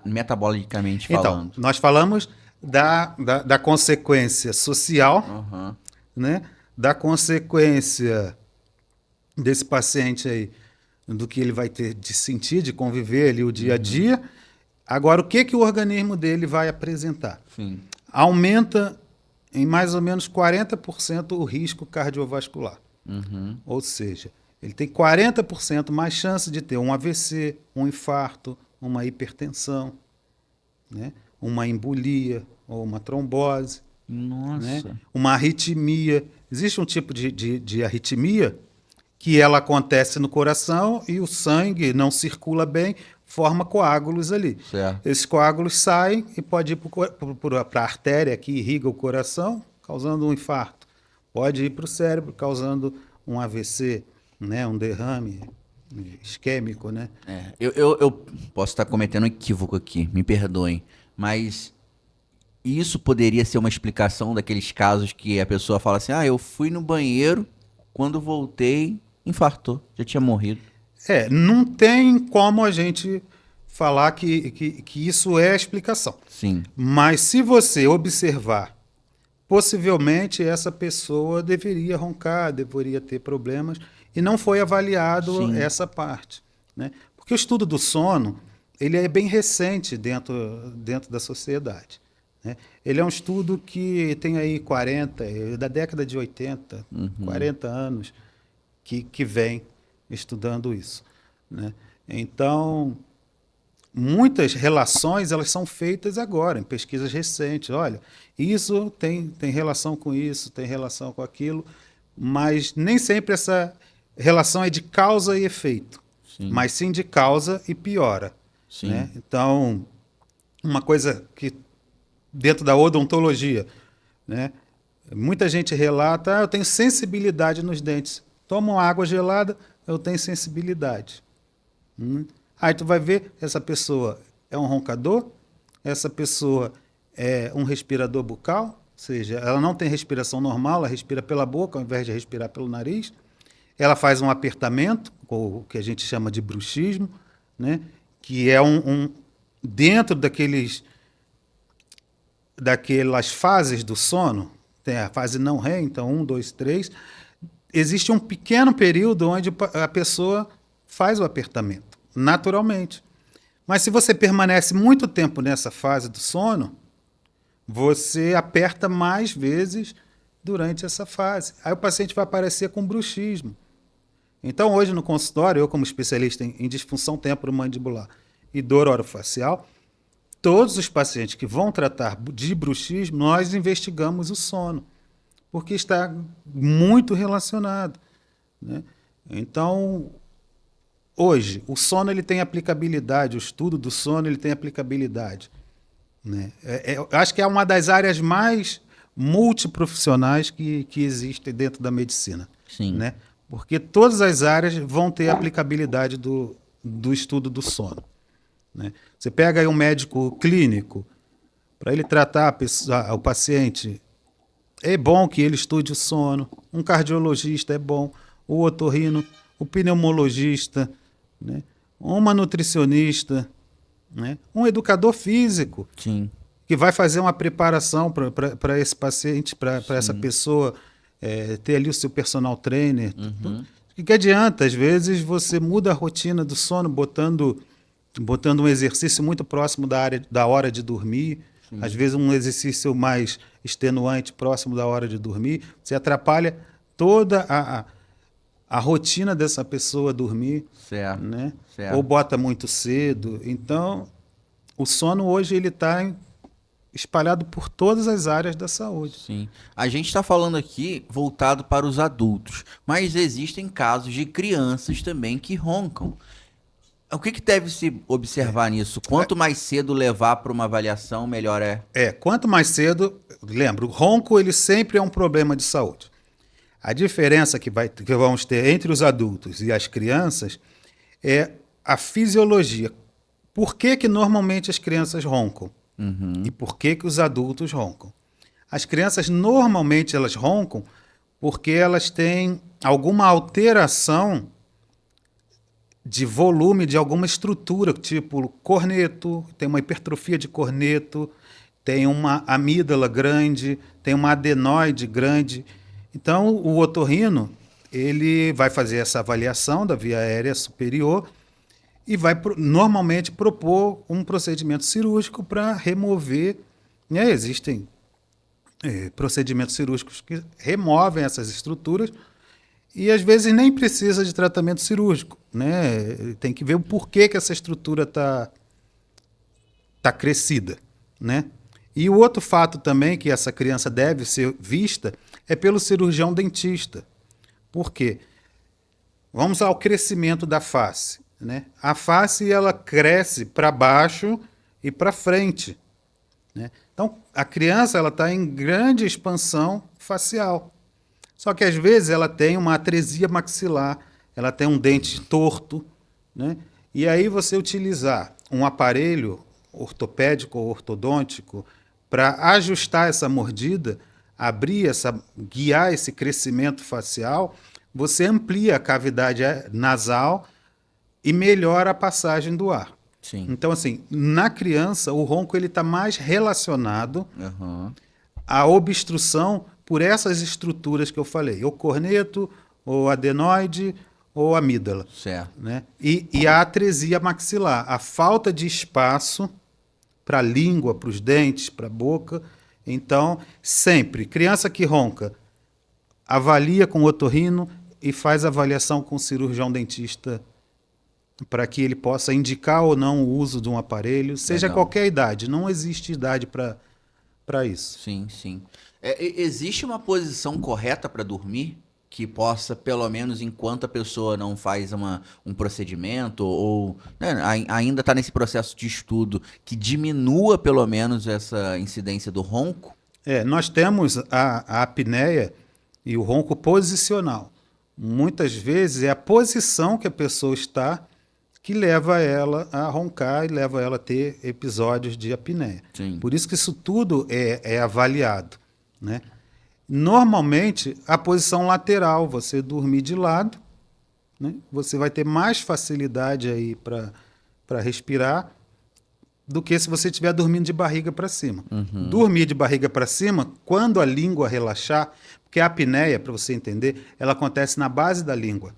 S3: metabolicamente falando?
S2: Então, nós falamos da consequência social, né, da consequência desse paciente aí, do que ele vai ter de sentir, de conviver ali o dia a dia. Agora, o que o organismo dele vai apresentar?
S3: Sim.
S2: Aumenta em mais ou menos 40% o risco cardiovascular. Ou seja, ele tem 40% mais chance de ter um AVC, um infarto, uma hipertensão, né? Uma embolia ou uma trombose.
S3: Nossa.
S2: Né? Uma arritmia. Existe um tipo de arritmia que ela acontece no coração e o sangue não circula bem, forma coágulos ali.
S3: Certo.
S2: Esses coágulos saem e pode ir para a artéria que irriga o coração, causando um infarto. Pode ir para o cérebro, causando um AVC, né? Um derrame isquêmico. Né?
S3: Eu posso estar cometendo um equívoco aqui, me perdoem, mas isso poderia ser uma explicação daqueles casos que a pessoa fala assim, eu fui no banheiro, quando voltei, infartou, já tinha morrido.
S2: Não tem como a gente falar que isso é a explicação.
S3: Sim.
S2: Mas se você observar, possivelmente essa pessoa deveria roncar, deveria ter problemas, e não foi avaliado essa parte. Né? Porque o estudo do sono ele é bem recente dentro da sociedade. Né? Ele é um estudo que tem aí da década de 80, 40 anos, que vem estudando isso. Né? Então, muitas relações elas são feitas agora, em pesquisas recentes. Olha, isso tem relação com isso, tem relação com aquilo, mas nem sempre essa relação é de causa e efeito, mas sim de causa e piora. Né? Então, uma coisa que dentro da odontologia, né? Muita gente relata, eu tenho sensibilidade nos dentes. Tomo água gelada, eu tenho sensibilidade. Aí tu vai ver, essa pessoa é um roncador, essa pessoa é um respirador bucal, ou seja, ela não tem respiração normal, ela respira pela boca ao invés de respirar pelo nariz. Ela faz um apertamento, ou o que a gente chama de bruxismo, né? Que é dentro daquelas fases do sono, tem a fase não REM, então 1, 2, 3, existe um pequeno período onde a pessoa faz o apertamento, naturalmente. Mas se você permanece muito tempo nessa fase do sono, você aperta mais vezes durante essa fase. Aí o paciente vai aparecer com bruxismo. Então, hoje no consultório, eu como especialista em disfunção temporomandibular e dor orofacial, todos os pacientes que vão tratar de bruxismo, nós investigamos o sono, porque está muito relacionado, né? Então, hoje, o sono ele tem aplicabilidade, o estudo do sono ele tem aplicabilidade, né? Eu acho que é uma das áreas mais multiprofissionais que existem dentro da medicina.
S3: Sim.
S2: Né? Porque todas as áreas vão ter aplicabilidade do estudo do sono. Né? Você pega aí um médico clínico, para ele tratar o paciente, é bom que ele estude o sono. Um cardiologista é bom, o otorrino, o pneumologista, né? Uma nutricionista, né? Um educador físico.
S3: Sim.
S2: Que vai fazer uma preparação para esse paciente, para essa pessoa ter ali o seu personal trainer.
S3: Uhum.
S2: O que adianta? Às vezes você muda a rotina do sono botando um exercício muito próximo da hora de dormir, às vezes um exercício mais extenuante próximo da hora de dormir. Você atrapalha toda a rotina dessa pessoa dormir.
S3: Certo.
S2: Né?
S3: Certo.
S2: Ou bota muito cedo. Então, o sono hoje ele está espalhado por todas as áreas da saúde.
S3: Sim. A gente está falando aqui voltado para os adultos, mas existem casos de crianças também que roncam. O que deve se observar nisso? Quanto mais cedo levar para uma avaliação, melhor é?
S2: Quanto mais cedo, lembra, o ronco ele sempre é um problema de saúde. A diferença que vamos ter entre os adultos e as crianças é a fisiologia. Por que normalmente as crianças roncam?
S3: Uhum.
S2: E por que os adultos roncam? As crianças normalmente elas roncam porque elas têm alguma alteração de volume de alguma estrutura, tipo corneto, tem uma hipertrofia de corneto, tem uma amígdala grande, tem uma adenoide grande. Então o otorrino ele vai fazer essa avaliação da via aérea superior e vai normalmente propor um procedimento cirúrgico para remover, né? Existem procedimentos cirúrgicos que removem essas estruturas e às vezes nem precisa de tratamento cirúrgico, né? Tem que ver o porquê que essa estrutura está crescida, né? E o outro fato também que essa criança deve ser vista é pelo cirurgião dentista. Por quê? Vamos ao crescimento da face, né? A face ela cresce para baixo e para frente, né? Então a criança ela está em grande expansão facial. Só que às vezes ela tem uma atresia maxilar, ela tem um dente torto, né? E aí você utilizar um aparelho ortopédico ou ortodôntico para ajustar essa mordida, guiar esse crescimento facial, você amplia a cavidade nasal e melhora a passagem do ar.
S3: Sim.
S2: Então, assim, na criança, o ronco está mais relacionado à obstrução por essas estruturas que eu falei, ou corneto, ou adenoide, ou amígdala.
S3: Certo.
S2: Né? E a atresia maxilar, a falta de espaço para a língua, para os dentes, para a boca. Então, sempre, criança que ronca, avalia com o otorrino e faz avaliação com o cirurgião dentista para que ele possa indicar ou não o uso de um aparelho, seja qualquer idade. Não existe idade para isso.
S3: Sim, sim. Existe uma posição correta para dormir que possa, pelo menos enquanto a pessoa não faz um procedimento ou né, ainda está nesse processo de estudo, que diminua pelo menos essa incidência do ronco?
S2: Nós temos a apneia e o ronco posicional. Muitas vezes é a posição que a pessoa está que leva ela a roncar e leva ela a ter episódios de apneia.
S3: Sim.
S2: Por isso que isso tudo é avaliado, né? Normalmente, a posição lateral, você dormir de lado, né? Você vai ter mais facilidade aí para respirar do que se você estiver dormindo de barriga para cima.
S3: Uhum.
S2: Dormir de barriga para cima, quando a língua relaxar, porque a apneia, para você entender, ela acontece na base da língua.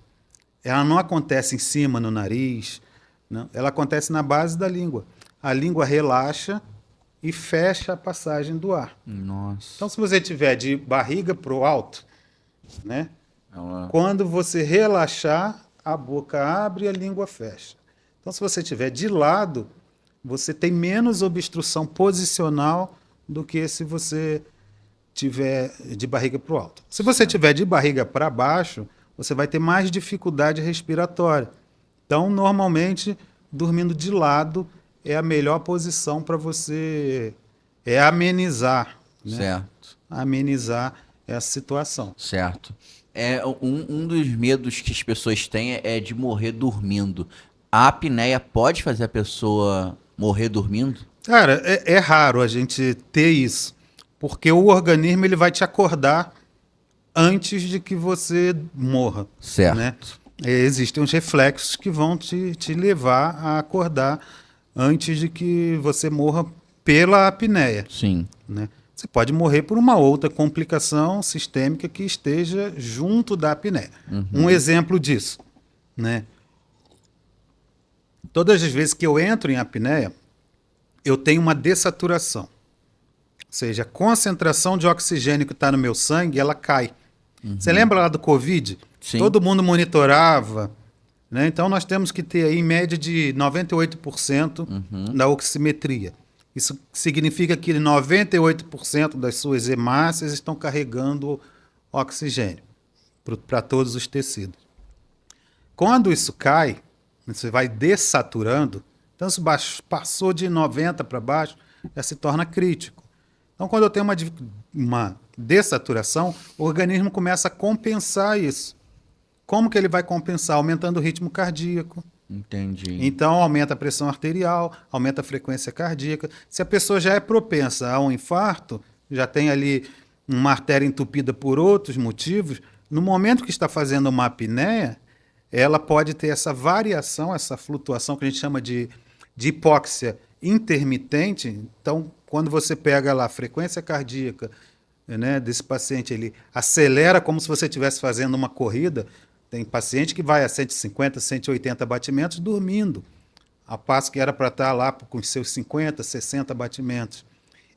S2: Ela não acontece em cima, no nariz, não. Ela acontece na base da língua. A língua relaxa e fecha a passagem do ar.
S3: Nossa.
S2: Então, se você tiver de barriga para o alto, né? Quando você relaxar, a boca abre e a língua fecha. Então, se você estiver de lado, você tem menos obstrução posicional do que se você tiver de barriga para o alto. Se você tiver de barriga para baixo, você vai ter mais dificuldade respiratória. Então, normalmente, dormindo de lado é a melhor posição para você amenizar, né?
S3: Certo.
S2: Amenizar essa situação.
S3: Certo. Um dos medos que as pessoas têm é de morrer dormindo. A apneia pode fazer a pessoa morrer dormindo?
S2: Cara, é raro a gente ter isso, porque o organismo ele vai te acordar antes de que você morra.
S3: Certo.
S2: Né? Existem uns reflexos que vão te levar a acordar antes de que você morra pela apneia.
S3: Sim.
S2: Né? Você pode morrer por uma outra complicação sistêmica que esteja junto da apneia. Um exemplo disso, né? Todas as vezes que eu entro em apneia, eu tenho uma dessaturação. Ou seja, a concentração de oxigênio que está no meu sangue, ela cai. Você lembra lá do Covid?
S3: Sim.
S2: Todo mundo monitorava, né? Então nós temos que ter aí em média de 98% da oximetria. Isso significa que 98% das suas hemácias estão carregando oxigênio para todos os tecidos. Quando isso cai, você vai dessaturando, então se passou de 90 para baixo, já se torna crítico. Então quando eu tenho uma dessaturação, o organismo começa a compensar isso. Como que ele vai compensar? Aumentando o ritmo cardíaco.
S3: Entendi.
S2: Então aumenta a pressão arterial, aumenta a frequência cardíaca. Se a pessoa já é propensa a um infarto, já tem ali uma artéria entupida por outros motivos, no momento que está fazendo uma apneia, ela pode ter essa variação, essa flutuação que a gente chama de hipóxia intermitente. Então, quando você pega lá a frequência cardíaca, né, desse paciente, ele acelera como se você estivesse fazendo uma corrida. Tem paciente que vai a 150, 180 batimentos dormindo, a passo que era para estar lá com os seus 50, 60 batimentos.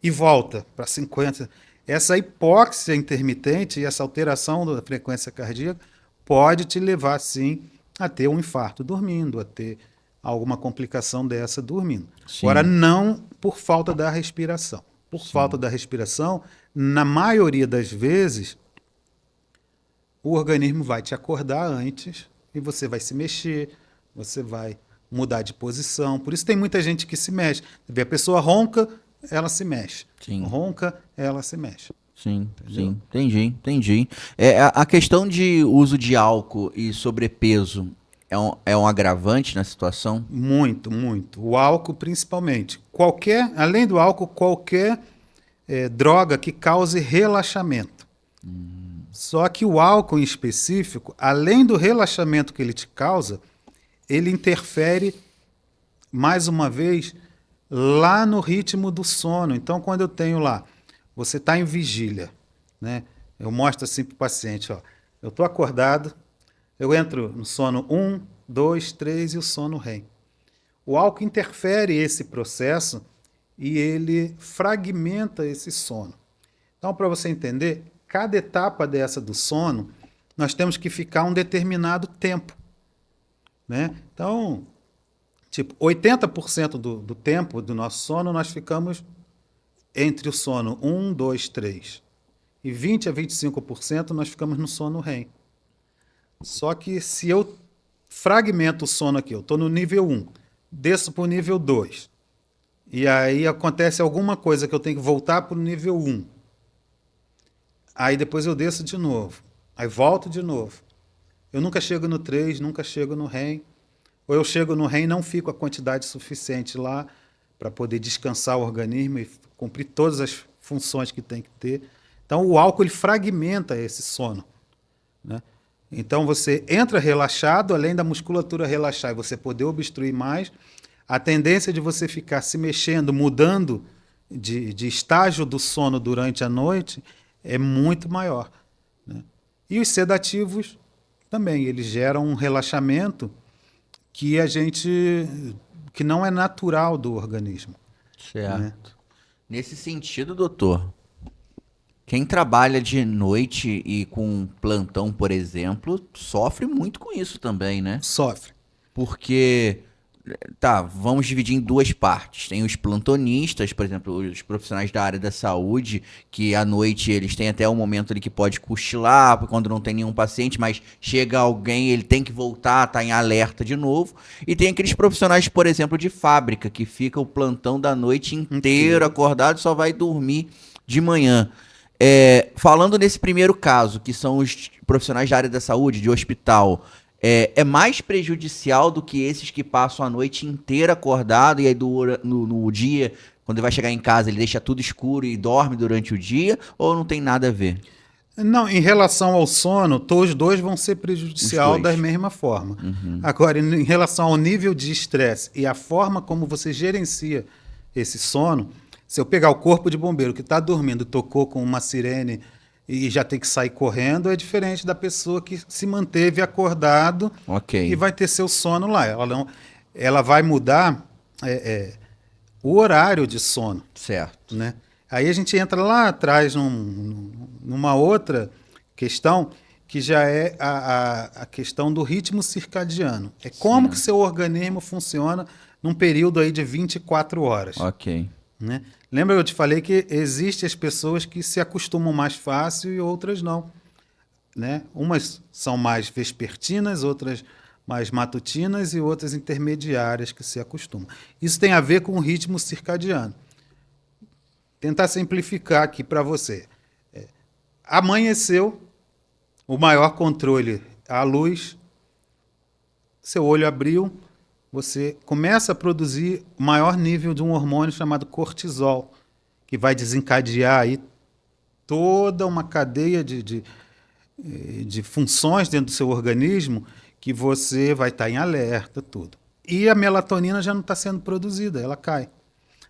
S2: E volta para 50. Essa hipóxia intermitente e essa alteração da frequência cardíaca pode te levar, sim, a ter um infarto dormindo, a ter alguma complicação dessa dormindo.
S3: Sim.
S2: Agora, não por falta da respiração. Por falta da respiração, na maioria das vezes, o organismo vai te acordar antes e você vai se mexer, você vai mudar de posição. Por isso tem muita gente que se mexe. A pessoa ronca, ela se mexe.
S3: Sim.
S2: Ronca, ela se mexe.
S3: Sim,
S2: Entendeu?
S3: sim, entendi. A questão de uso de álcool e sobrepeso é um agravante na situação?
S2: Muito, muito. O álcool, principalmente. Além do álcool, qualquer droga que cause relaxamento. Só que o álcool em específico, além do relaxamento que ele te causa, ele interfere, mais uma vez, lá no ritmo do sono. Então, quando eu tenho lá, você está em vigília, né? Eu mostro assim para o paciente, ó, eu estou acordado, eu entro no sono 1, 2, 3 e o sono REM. O álcool interfere esse processo e ele fragmenta esse sono. Então, para você entender, cada etapa dessa do sono, nós temos que ficar um determinado tempo, né? Então, tipo, 80% do tempo do nosso sono, nós ficamos entre o sono 1, 2, 3. E 20 a 25% nós ficamos no sono REM. Só que se eu fragmento o sono aqui, eu estou no nível 1, desço para o nível 2, e aí acontece alguma coisa que eu tenho que voltar para o nível 1. Aí depois eu desço de novo. Aí volto de novo. Eu nunca chego no 3, nunca chego no REM. Ou eu chego no REM e não fico a quantidade suficiente lá para poder descansar o organismo e cumprir todas as funções que tem que ter. Então o álcool ele fragmenta esse sono, né? Então você entra relaxado, além da musculatura relaxar e você poder obstruir mais, a tendência de você ficar se mexendo, mudando de estágio do sono durante a noite é muito maior, né? E os sedativos também, eles geram um relaxamento que que não é natural do organismo.
S3: Certo.
S2: Né?
S3: Nesse sentido, doutor, quem trabalha de noite e com plantão, por exemplo, sofre muito com isso também, né?
S2: Sofre.
S3: Porque Tá, vamos dividir em duas partes. Tem os plantonistas, por exemplo, os profissionais da área da saúde, que à noite eles têm até um momento ali que pode cochilar, quando não tem nenhum paciente, mas chega alguém, ele tem que voltar, tá em alerta de novo. E tem aqueles profissionais, por exemplo, de fábrica, que fica o plantão da noite inteiro acordado e só vai dormir de manhã. Falando nesse primeiro caso, que são os profissionais da área da saúde, de hospital, é mais prejudicial do que esses que passam a noite inteira acordado e aí no dia, quando ele vai chegar em casa, ele deixa tudo escuro e dorme durante o dia, ou não tem nada a ver?
S2: Não, em relação ao sono, os dois vão ser prejudicial da mesma forma. Agora, em relação ao nível de estresse e a forma como você gerencia esse sono, se eu pegar o corpo de bombeiro que está dormindo, tocou com uma sirene e já tem que sair correndo, é diferente da pessoa que se manteve acordado e vai ter seu sono lá. Ela vai mudar o horário de sono.
S3: Certo.
S2: Né? Aí a gente entra lá atrás numa outra questão, que já é a questão do ritmo circadiano. É como que seu organismo funciona num período aí de 24 horas.
S3: Ok.
S2: Né? Lembra que eu te falei que existem as pessoas que se acostumam mais fácil e outras não. Né? Umas são mais vespertinas, outras mais matutinas e outras intermediárias que se acostumam. Isso tem a ver com o ritmo circadiano. Tentar simplificar aqui para você. Amanheceu, o maior controle, a luz, seu olho abriu, você começa a produzir maior nível de um hormônio chamado cortisol, que vai desencadear aí toda uma cadeia de funções dentro do seu organismo que você vai estar em alerta, tudo. E a melatonina já não está sendo produzida, ela cai.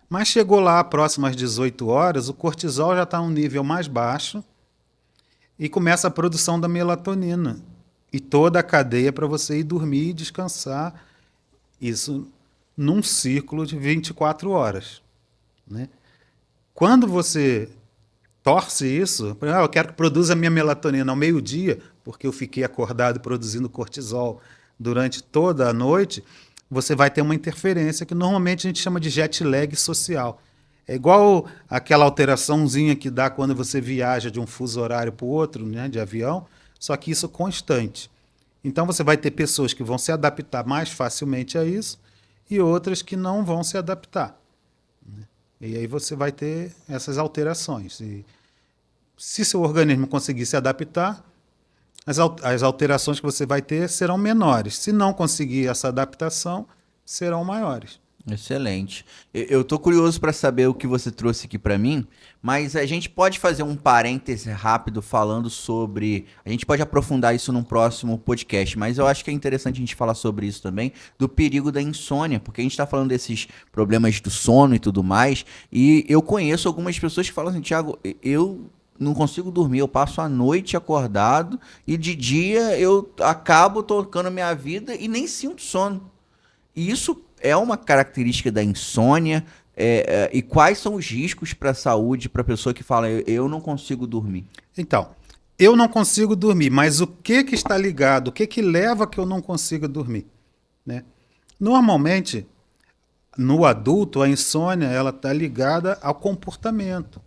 S2: Mas chegou lá, próximo às 18 horas, o cortisol já está em um nível mais baixo e começa a produção da melatonina. E toda a cadeia para você ir dormir e descansar. Isso num ciclo de 24 horas. Né? Quando você torce isso, eu quero que produza a minha melatonina ao meio-dia, porque eu fiquei acordado produzindo cortisol durante toda a noite, você vai ter uma interferência que normalmente a gente chama de jet lag social. É igual aquela alteraçãozinha que dá quando você viaja de um fuso horário para o outro, né, de avião, só que isso é constante. Então você vai ter pessoas que vão se adaptar mais facilmente a isso e outras que não vão se adaptar. E aí você vai ter essas alterações. E se seu organismo conseguir se adaptar, as alterações que você vai ter serão menores. Se não conseguir essa adaptação, serão maiores.
S3: Excelente. Eu estou curioso para saber o que você trouxe aqui para mim, mas a gente pode fazer um parêntese rápido falando sobre... A gente pode aprofundar isso num próximo podcast, mas eu acho que é interessante a gente falar sobre isso também, do perigo da insônia, porque a gente está falando desses problemas do sono e tudo mais, e eu conheço algumas pessoas que falam assim, Thiago, eu não consigo dormir, eu passo a noite acordado e de dia eu acabo tocando a minha vida e nem sinto sono. E isso é uma característica da insônia? E quais são os riscos para a saúde para a pessoa que fala, eu não consigo dormir?
S2: Então, eu não consigo dormir, mas o que está ligado? O que leva a que eu não consiga dormir? Né? Normalmente, no adulto, a insônia está ligada ao comportamento.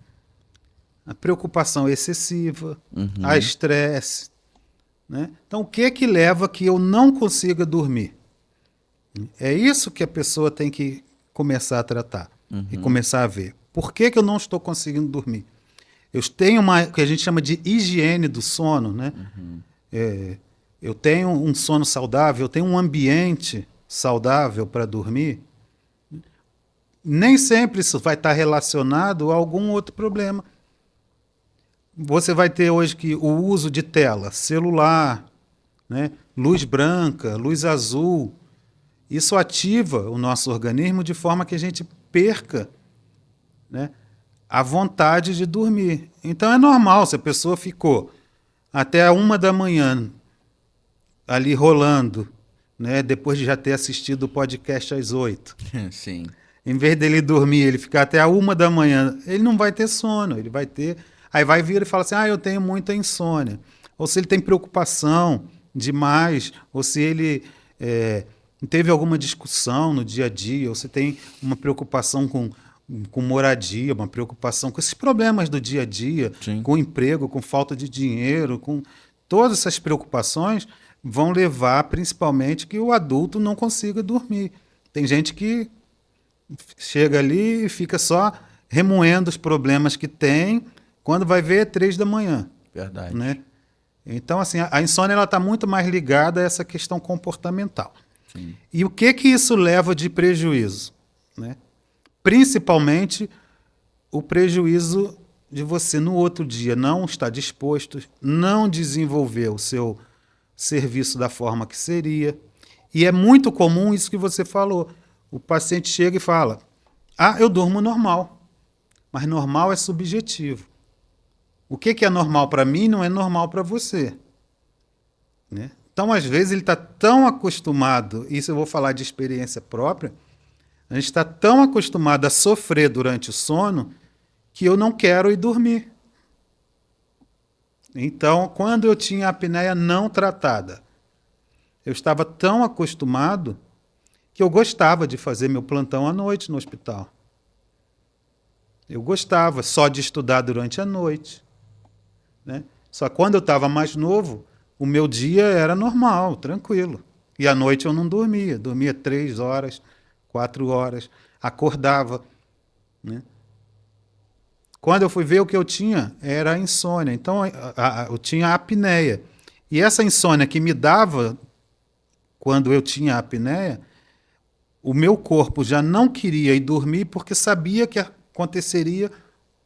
S2: A preocupação excessiva, a estresse. Né? Então, o que leva a que eu não consiga dormir? É isso que a pessoa tem que começar a tratar e começar a ver. Por que eu não estou conseguindo dormir? Eu tenho o que a gente chama de higiene do sono. Né? Eu tenho um sono saudável, eu tenho um ambiente saudável para dormir. Nem sempre isso vai estar relacionado a algum outro problema. Você vai ter hoje que o uso de tela, celular, né? Luz branca, luz azul, isso ativa o nosso organismo de forma que a gente perca, né, a vontade de dormir. Então é normal se a pessoa ficou até 1 da manhã ali rolando, né, depois de já ter assistido o podcast às 8.
S3: Sim.
S2: Em vez dele dormir, ele ficar até a 1 da manhã, ele não vai ter sono, ele vai ter... Aí vai vir e fala assim, eu tenho muita insônia. Ou se ele tem preocupação demais, ou se ele teve alguma discussão no dia a dia, ou você tem uma preocupação com moradia, uma preocupação com esses problemas do dia a dia,
S3: Sim.
S2: com emprego, com falta de dinheiro, com todas essas preocupações vão levar principalmente que o adulto não consiga dormir. Tem gente que chega ali e fica só remoendo os problemas que tem, quando vai ver é 3 da manhã.
S3: Verdade.
S2: Né? Então, assim, a insônia está muito mais ligada a essa questão comportamental.
S3: Sim.
S2: E o que isso leva de prejuízo? Né? Principalmente o prejuízo de você, no outro dia, não estar disposto, não desenvolver o seu serviço da forma que seria. E é muito comum isso que você falou. O paciente chega e fala, eu durmo normal. Mas normal é subjetivo. O que é normal para mim não é normal para você. Né? Então, às vezes, ele está tão acostumado, isso eu vou falar de experiência própria, a gente está tão acostumado a sofrer durante o sono que eu não quero ir dormir. Então, quando eu tinha a apneia não tratada, eu estava tão acostumado que eu gostava de fazer meu plantão à noite no hospital. Eu gostava só de estudar durante a noite. Né? Só que quando eu estava mais novo, o meu dia era normal, tranquilo. E à noite eu não dormia. Dormia 3 horas, 4 horas, acordava. Né? Quando eu fui ver o que eu tinha, era a insônia. Então, eu tinha a apneia. E essa insônia que me dava, quando eu tinha a apneia, o meu corpo já não queria ir dormir porque sabia que aconteceria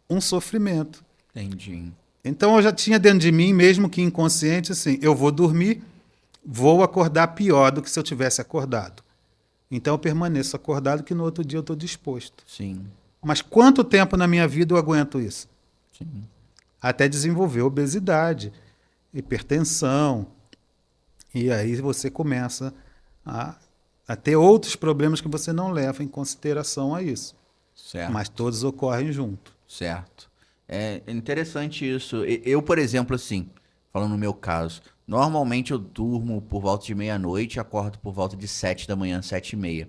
S2: um sofrimento.
S3: Entendi.
S2: Então, eu já tinha dentro de mim, mesmo que inconsciente, assim, eu vou dormir, vou acordar pior do que se eu tivesse acordado. Então, eu permaneço acordado que no outro dia eu estou disposto.
S3: Sim.
S2: Mas quanto tempo na minha vida eu aguento isso?
S3: Sim.
S2: Até desenvolver obesidade, hipertensão. E aí você começa a ter outros problemas que você não leva em consideração a isso.
S3: Certo.
S2: Mas todos ocorrem junto.
S3: Certo. É interessante isso. Eu, por exemplo, assim, falando no meu caso, normalmente eu durmo por volta de meia-noite e acordo por volta de 7 da manhã, 7h30.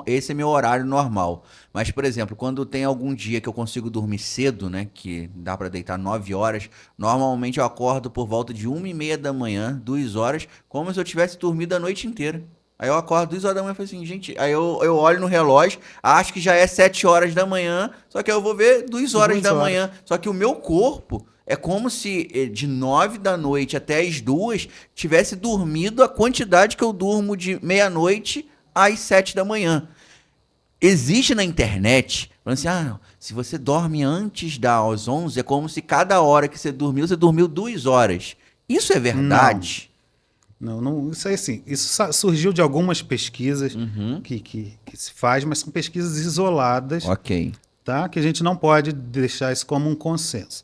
S3: Esse é meu horário normal. Mas, por exemplo, quando tem algum dia que eu consigo dormir cedo, né, que dá para deitar 9 horas, normalmente eu acordo por volta de 1h30 da manhã, 2 horas, como se eu tivesse dormido a noite inteira. Aí eu acordo 2 horas da manhã e falo assim, gente, aí eu olho no relógio, acho que já é 7 horas da manhã, só que eu vou ver 2 horas da manhã. Só que o meu corpo é como se de 9 da noite até as 2 tivesse dormido a quantidade que eu durmo de meia-noite às 7 da manhã. Existe na internet, falando assim, se você dorme antes das 11, é como se cada hora que você dormiu 2 horas. Isso é verdade?
S2: Não, isso é assim, isso surgiu de algumas pesquisas que se faz, mas são pesquisas isoladas,
S3: Ok.
S2: tá? Que a gente não pode deixar isso como um consenso.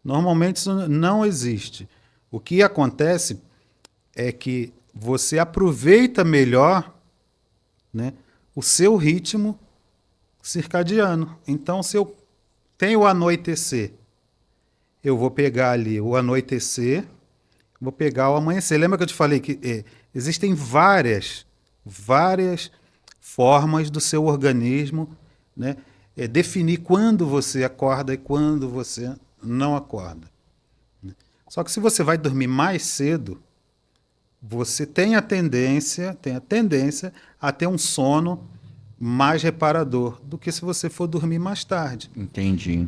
S2: Normalmente isso não existe. O que acontece é que você aproveita melhor, né, o seu ritmo circadiano. Então, se eu tenho o anoitecer, eu vou pegar ali o anoitecer, vou pegar o amanhecer. Lembra que eu te falei que existem várias formas do seu organismo, né, definir quando você acorda e quando você não acorda. Só que se você vai dormir mais cedo, você tem a tendência a ter um sono mais reparador do que se você for dormir mais tarde.
S3: Entendi.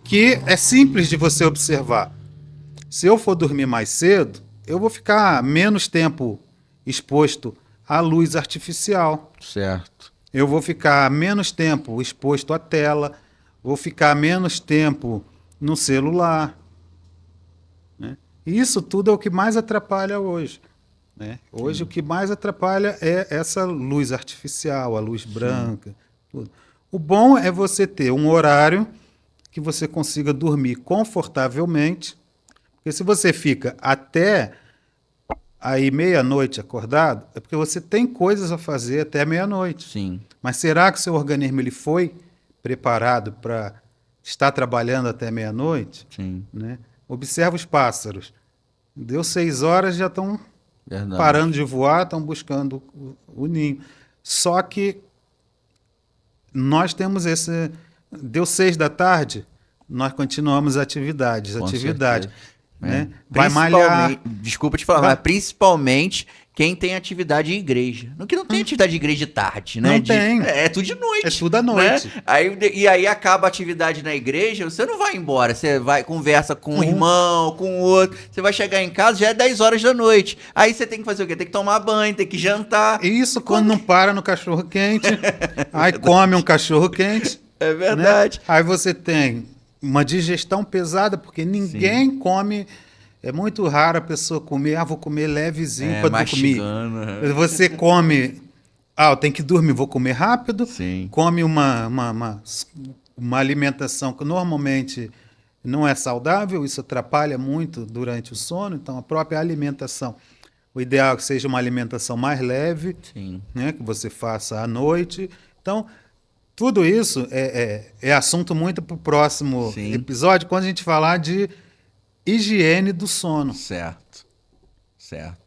S2: Que é simples de você observar. Se eu for dormir mais cedo, eu vou ficar menos tempo exposto à luz artificial.
S3: Certo.
S2: Eu vou ficar menos tempo exposto à tela, vou ficar menos tempo no celular. Né? Isso tudo é o que mais atrapalha hoje. Né? Hoje o que mais atrapalha é essa luz artificial, a luz branca. Tudo. O bom é você ter um horário que você consiga dormir confortavelmente, porque se você fica até aí meia-noite acordado, é porque você tem coisas a fazer até meia-noite.
S3: Sim.
S2: Mas será que o seu organismo ele foi preparado para estar trabalhando até meia-noite?
S3: Sim.
S2: Né? Observa os pássaros. Deu 6 horas, já estão
S3: Verdade.
S2: parando de voar, estão buscando o ninho. Só que nós temos esse... Deu 6 da tarde, nós continuamos atividade.
S3: Com
S2: Né?
S3: É.
S2: Vai malhar.
S3: Desculpa te falar, mas principalmente quem tem atividade em igreja. No que não tem atividade de igreja de tarde, né?
S2: Não tem.
S3: É tudo de noite.
S2: É tudo à noite.
S3: Né? E aí acaba a atividade na igreja, você não vai embora. Você vai, conversa com um irmão, com outro. Você vai chegar em casa, já é 10 horas da noite. Aí você tem que fazer o quê? Tem que tomar banho, tem que jantar.
S2: Isso quando não para no cachorro-quente. Aí come um cachorro-quente.
S3: É verdade.
S2: Né? Aí você tem uma digestão pesada, porque ninguém come... É muito raro a pessoa comer, vou comer levezinho para dormir. Você come, eu tenho que dormir, vou comer rápido.
S3: Sim.
S2: Come uma alimentação que normalmente não é saudável, isso atrapalha muito durante o sono, então a própria alimentação. O ideal é que seja uma alimentação mais leve, né, que você faça à noite. Então, tudo isso é assunto muito para o próximo episódio, quando a gente falar de higiene do sono.
S3: Certo.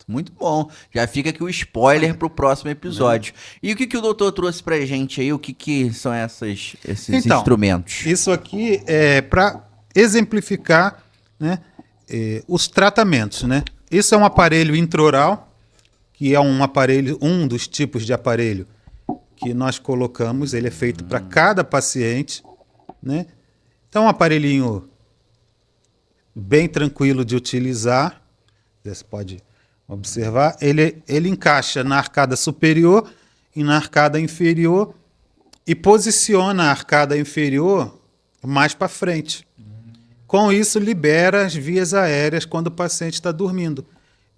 S3: Muito bom. Já fica aqui o spoiler pro próximo episódio. E o que o doutor trouxe pra gente aí? O que são esses instrumentos?
S2: Isso aqui é para exemplificar, né, os tratamentos, né? Isso é um aparelho intraoral, que é um aparelho, um dos tipos de aparelho que nós colocamos. Ele é feito para cada paciente, né? Então, um aparelhinho bem tranquilo de utilizar. Você pode observar. Ele encaixa na arcada superior e na arcada inferior e posiciona a arcada inferior mais para frente. Com isso, libera as vias aéreas quando o paciente está dormindo.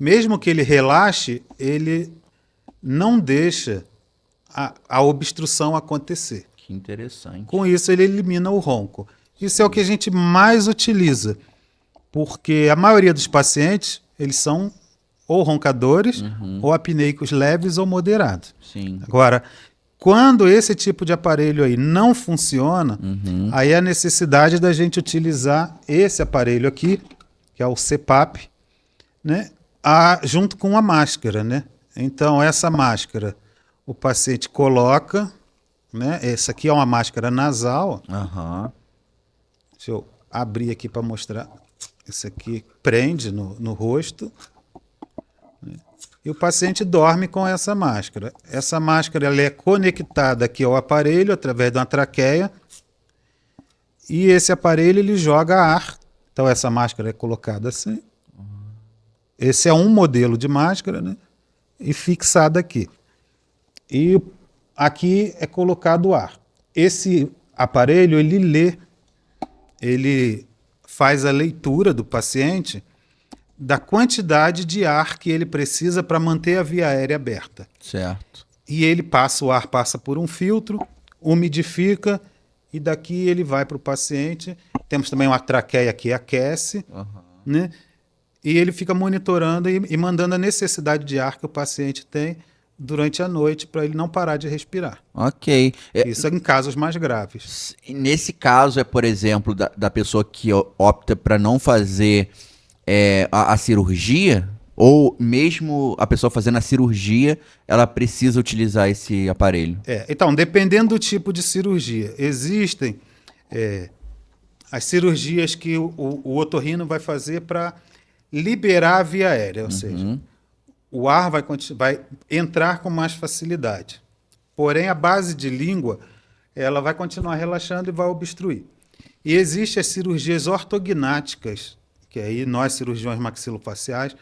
S2: Mesmo que ele relaxe, ele não deixa a obstrução acontecer.
S3: Que interessante.
S2: Com isso, ele elimina o ronco. Isso é o que a gente mais utiliza, porque a maioria dos pacientes, eles são ou roncadores, ou apneicos leves ou moderados.
S3: Sim.
S2: Agora, quando esse tipo de aparelho aí não funciona, aí é a necessidade da gente utilizar esse aparelho aqui, que é o CPAP, né, junto com a máscara, né? Então, essa máscara, o paciente coloca, né? Essa aqui é uma máscara nasal. Deixa eu abrir aqui para mostrar. Esse aqui prende no rosto. E o paciente dorme com essa máscara. Essa máscara ela é conectada aqui ao aparelho através de uma traqueia. E esse aparelho ele joga ar. Então essa máscara é colocada assim. Esse é um modelo de máscara, né? E fixada aqui. E aqui é colocado o ar. Esse aparelho ele faz a leitura do paciente da quantidade de ar que ele precisa para manter a via aérea aberta.
S3: Certo.
S2: E o ar passa por um filtro, umidifica e daqui ele vai para o paciente. Temos também uma traqueia que aquece, né? E ele fica monitorando e mandando a necessidade de ar que o paciente tem durante a noite para ele não parar de respirar.
S3: Ok.
S2: Isso é em casos mais graves.
S3: Nesse caso por exemplo, da pessoa que opta para não fazer a cirurgia, ou mesmo a pessoa fazendo a cirurgia, ela precisa utilizar esse aparelho?
S2: Então, dependendo do tipo de cirurgia, existem as cirurgias que o otorrino vai fazer para liberar a via aérea, ou seja, o ar vai entrar com mais facilidade. Porém, a base de língua ela vai continuar relaxando e vai obstruir. E existem as cirurgias ortognáticas, que aí nós, cirurgiões maxilofaciais,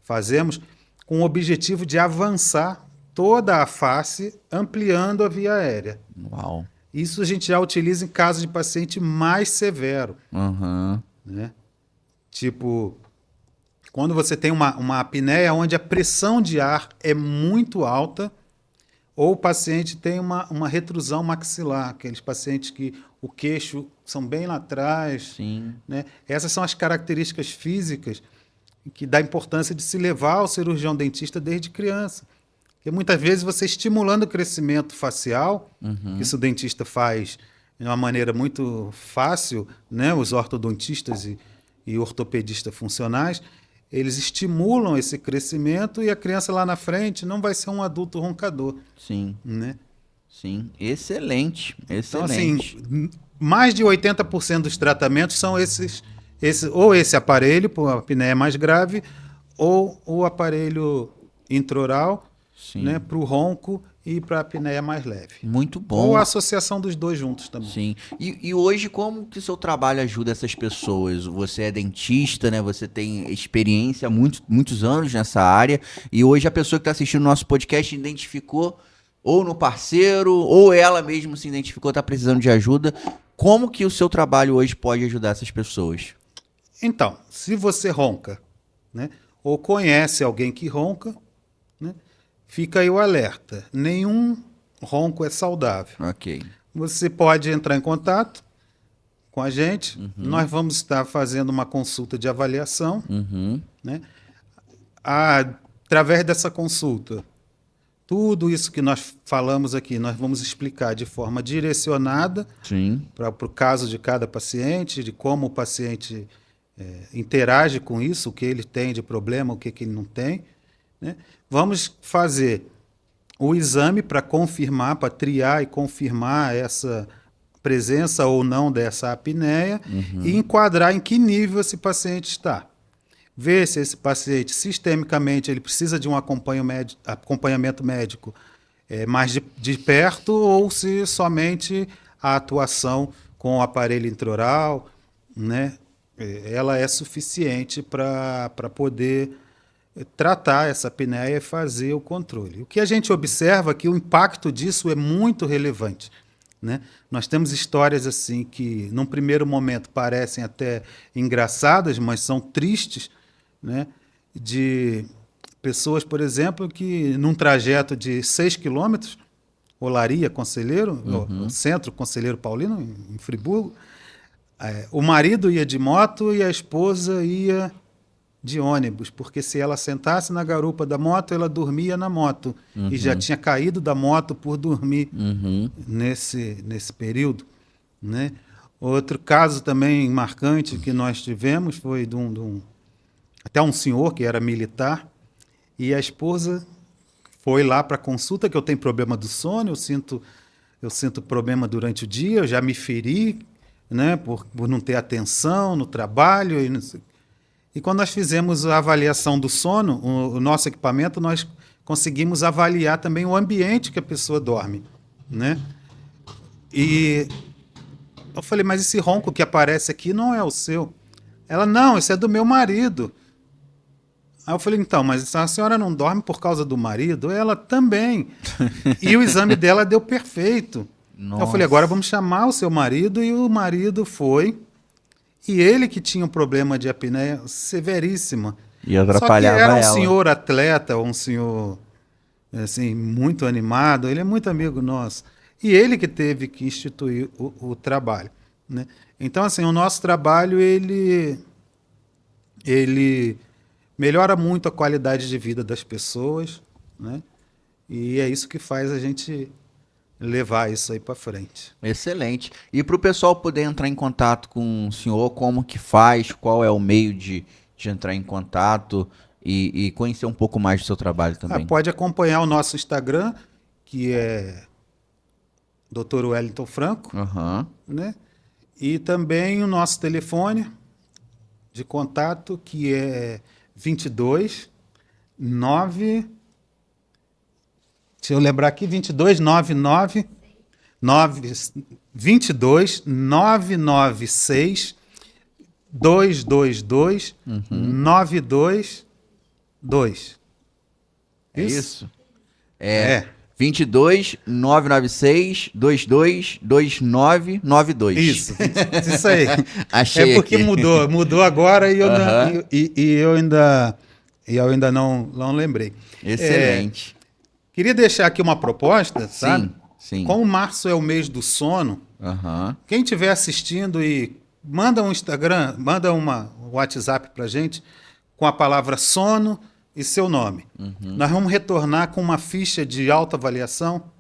S2: fazemos com o objetivo de avançar toda a face, ampliando a via aérea.
S3: Uau.
S2: Isso a gente já utiliza em casos de paciente mais severo. Né? Tipo, quando você tem uma apneia onde a pressão de ar é muito alta, ou o paciente tem uma retrusão maxilar, aqueles pacientes que o queixo são bem lá atrás.
S3: Sim.
S2: Né? Essas são as características físicas que dá importância de se levar ao cirurgião dentista desde criança. Porque muitas vezes você estimulando o crescimento facial, que isso o dentista faz de uma maneira muito fácil, né? Os ortodontistas e ortopedistas funcionais, eles estimulam esse crescimento e a criança lá na frente não vai ser um adulto roncador.
S3: Sim.
S2: Né?
S3: Sim. Excelente.
S2: Então, assim, mais de 80% dos tratamentos são ou esse aparelho, por uma apneia mais grave, ou o aparelho intraoral, né, para o ronco e para a apneia mais leve.
S3: Muito bom.
S2: Ou a associação dos dois juntos também.
S3: Sim. E hoje, como que o seu trabalho ajuda essas pessoas? Você é dentista, né? Você tem experiência há muitos anos nessa área, e hoje a pessoa que está assistindo o nosso podcast identificou ou no parceiro, ou ela mesma se identificou, está precisando de ajuda. Como que o seu trabalho hoje pode ajudar essas pessoas?
S2: Então, se você ronca, né, ou conhece alguém que ronca, né, fica aí o alerta. Nenhum ronco é saudável.
S3: Ok.
S2: Você pode entrar em contato com a gente. Nós vamos estar fazendo uma consulta de avaliação. Né? Através dessa consulta, tudo isso que nós falamos aqui, nós vamos explicar de forma direcionada para o caso de cada paciente, de como o paciente interage com isso, o que ele tem de problema, o que ele não tem. Né? Vamos fazer o exame para confirmar, para triar e confirmar essa presença ou não dessa apneia e enquadrar em que nível esse paciente está. Ver se esse paciente, sistemicamente, ele precisa de um acompanhamento médico mais de perto ou se somente a atuação com o aparelho intraoral, né, ela é suficiente para poder tratar essa apneia e fazer o controle. O que a gente observa é que o impacto disso é muito relevante. Né? Nós temos histórias assim que, num primeiro momento, parecem até engraçadas, mas são tristes, né? De pessoas, por exemplo, que num trajeto de 6 quilômetros, Olaria, Conselheiro, o centro Conselheiro Paulino, em Friburgo, o marido ia de moto e a esposa ia de ônibus, porque se ela sentasse na garupa da moto, ela dormia na moto, e já tinha caído da moto por dormir nesse período. Né? Outro caso também marcante que nós tivemos foi até um senhor que era militar, e a esposa foi lá para a consulta, que eu tenho problema do sono, eu sinto problema durante o dia, eu já me feri, né, por não ter atenção no trabalho. E quando nós fizemos a avaliação do sono, o nosso equipamento, nós conseguimos avaliar também o ambiente que a pessoa dorme. Né? E eu falei, mas esse ronco que aparece aqui não é o seu? Ela, não, esse é do meu marido. Aí eu falei, então, mas a senhora não dorme por causa do marido? Ela também. E o exame dela deu perfeito. Nossa. Eu falei, agora vamos chamar o seu marido, e o marido foi. E ele que tinha um problema de apneia severíssima.
S3: E atrapalhava ela.
S2: Só que era um senhor atleta, um senhor assim, muito animado, ele é muito amigo nosso. E ele que teve que instituir o trabalho. Né? Então, assim, o nosso trabalho, ele melhora muito a qualidade de vida das pessoas, né? E é isso que faz a gente levar isso aí para frente.
S3: Excelente. E para o pessoal poder entrar em contato com o senhor, como que faz, qual é o meio de entrar em contato e conhecer um pouco mais do seu trabalho também?
S2: Pode acompanhar o nosso Instagram, que é Dr. Wellington Franco, né? E também o nosso telefone de contato, que é 22 9... Deixa eu lembrar aqui, 22 996 222 922.
S3: É isso? 22 996 222992.
S2: Isso aí.
S3: Achei
S2: porque
S3: aqui.
S2: mudou agora e eu ainda não lembrei.
S3: Excelente.
S2: Queria deixar aqui uma proposta, sabe?
S3: Sim.
S2: Como março é o mês do sono, quem estiver assistindo e manda um Instagram, manda um WhatsApp pra gente com a palavra sono e seu nome. Nós vamos retornar com uma ficha de autoavaliação,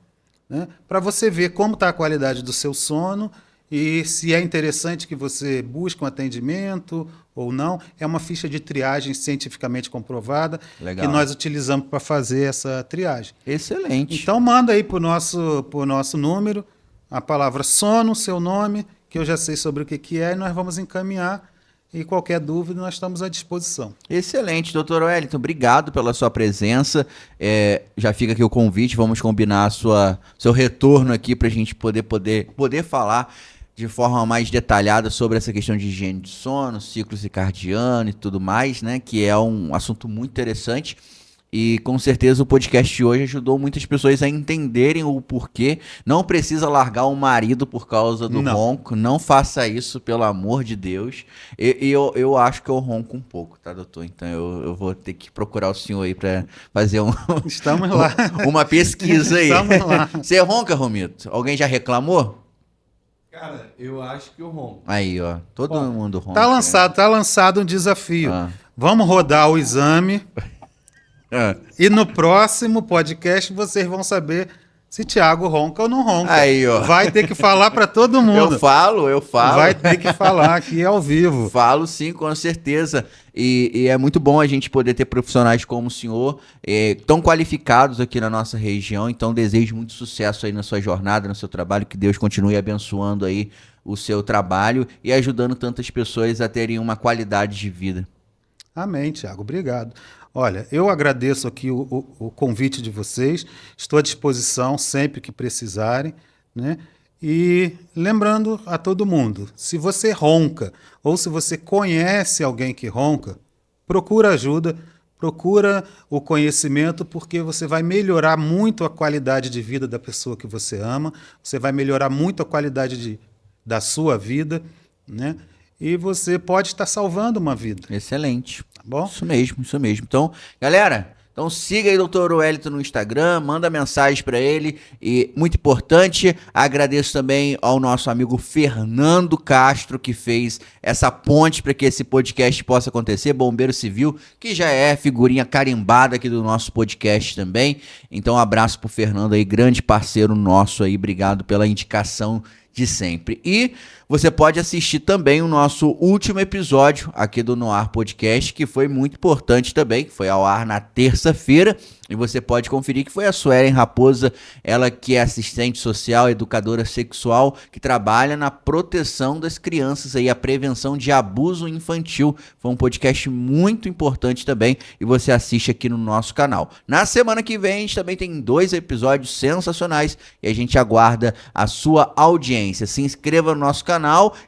S2: né, para você ver como está a qualidade do seu sono e se é interessante que você busque um atendimento ou não. É uma ficha de triagem cientificamente comprovada.
S3: Legal.
S2: Que nós utilizamos para fazer essa triagem.
S3: Excelente.
S2: Então manda aí para o nosso número a palavra sono, seu nome, que eu já sei sobre o que é, e nós vamos encaminhar. E qualquer dúvida, nós estamos à disposição.
S3: Excelente, doutor Wellington, obrigado pela sua presença. Já fica aqui o convite, vamos combinar seu retorno aqui para a gente poder falar de forma mais detalhada sobre essa questão de higiene de sono, ciclo circadiano e tudo mais, né? Que é um assunto muito interessante. E com certeza o podcast de hoje ajudou muitas pessoas a entenderem o porquê. Não precisa largar o marido por causa do ronco. Não faça isso, pelo amor de Deus. Eu acho que eu ronco um pouco, tá, doutor? Então eu vou ter que procurar o senhor aí pra fazer
S2: Estamos lá.
S3: uma pesquisa aí.
S2: Estamos lá.
S3: Você ronca, Romito? Alguém já reclamou?
S9: Cara, eu acho que eu ronco.
S3: Aí, ó. Todo mundo ronca.
S2: Tá lançado um desafio. Vamos rodar o exame. E no próximo podcast vocês vão saber se Thiago ronca ou não ronca.
S3: Aí, ó.
S2: Vai ter que falar para todo mundo.
S3: Eu falo.
S2: Vai ter que falar aqui ao vivo.
S3: Falo sim, com certeza. E é muito bom a gente poder ter profissionais como o senhor, tão qualificados aqui na nossa região. Então desejo muito sucesso aí na sua jornada, no seu trabalho. Que Deus continue abençoando aí o seu trabalho e ajudando tantas pessoas a terem uma qualidade de vida.
S2: Amém, Thiago. Obrigado. Olha, eu agradeço aqui o convite de vocês, estou à disposição sempre que precisarem, né? E lembrando a todo mundo, se você ronca ou se você conhece alguém que ronca, procura ajuda, procura o conhecimento, porque você vai melhorar muito a qualidade de vida da pessoa que você ama, você vai melhorar muito a qualidade da sua vida, né? E você pode estar salvando uma vida.
S3: Excelente.
S2: Tá bom?
S3: Isso mesmo. Então, galera, siga aí o Dr. Wellington no Instagram, manda mensagem para ele. E, muito importante, agradeço também ao nosso amigo Fernando Castro, que fez essa ponte para que esse podcast possa acontecer, bombeiro civil, que já é figurinha carimbada aqui do nosso podcast também. Então, um abraço pro Fernando aí, grande parceiro nosso aí, obrigado pela indicação de sempre. E você pode assistir também o nosso último episódio aqui do Noar Podcast, que foi muito importante também, que foi ao ar na terça-feira, e você pode conferir que foi a Suelen Raposa, ela que é assistente social, educadora sexual, que trabalha na proteção das crianças aí, a prevenção de abuso infantil. Foi um podcast muito importante também, e você assiste aqui no nosso canal. Na semana que vem a gente também tem 2 episódios sensacionais, e a gente aguarda a sua audiência. Se inscreva no nosso canal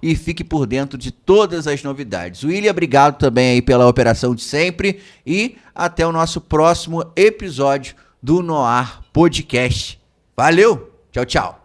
S3: e fique por dentro de todas as novidades. William, obrigado também aí pela operação de sempre, e até o nosso próximo episódio do Noar Podcast. Valeu, tchau, tchau.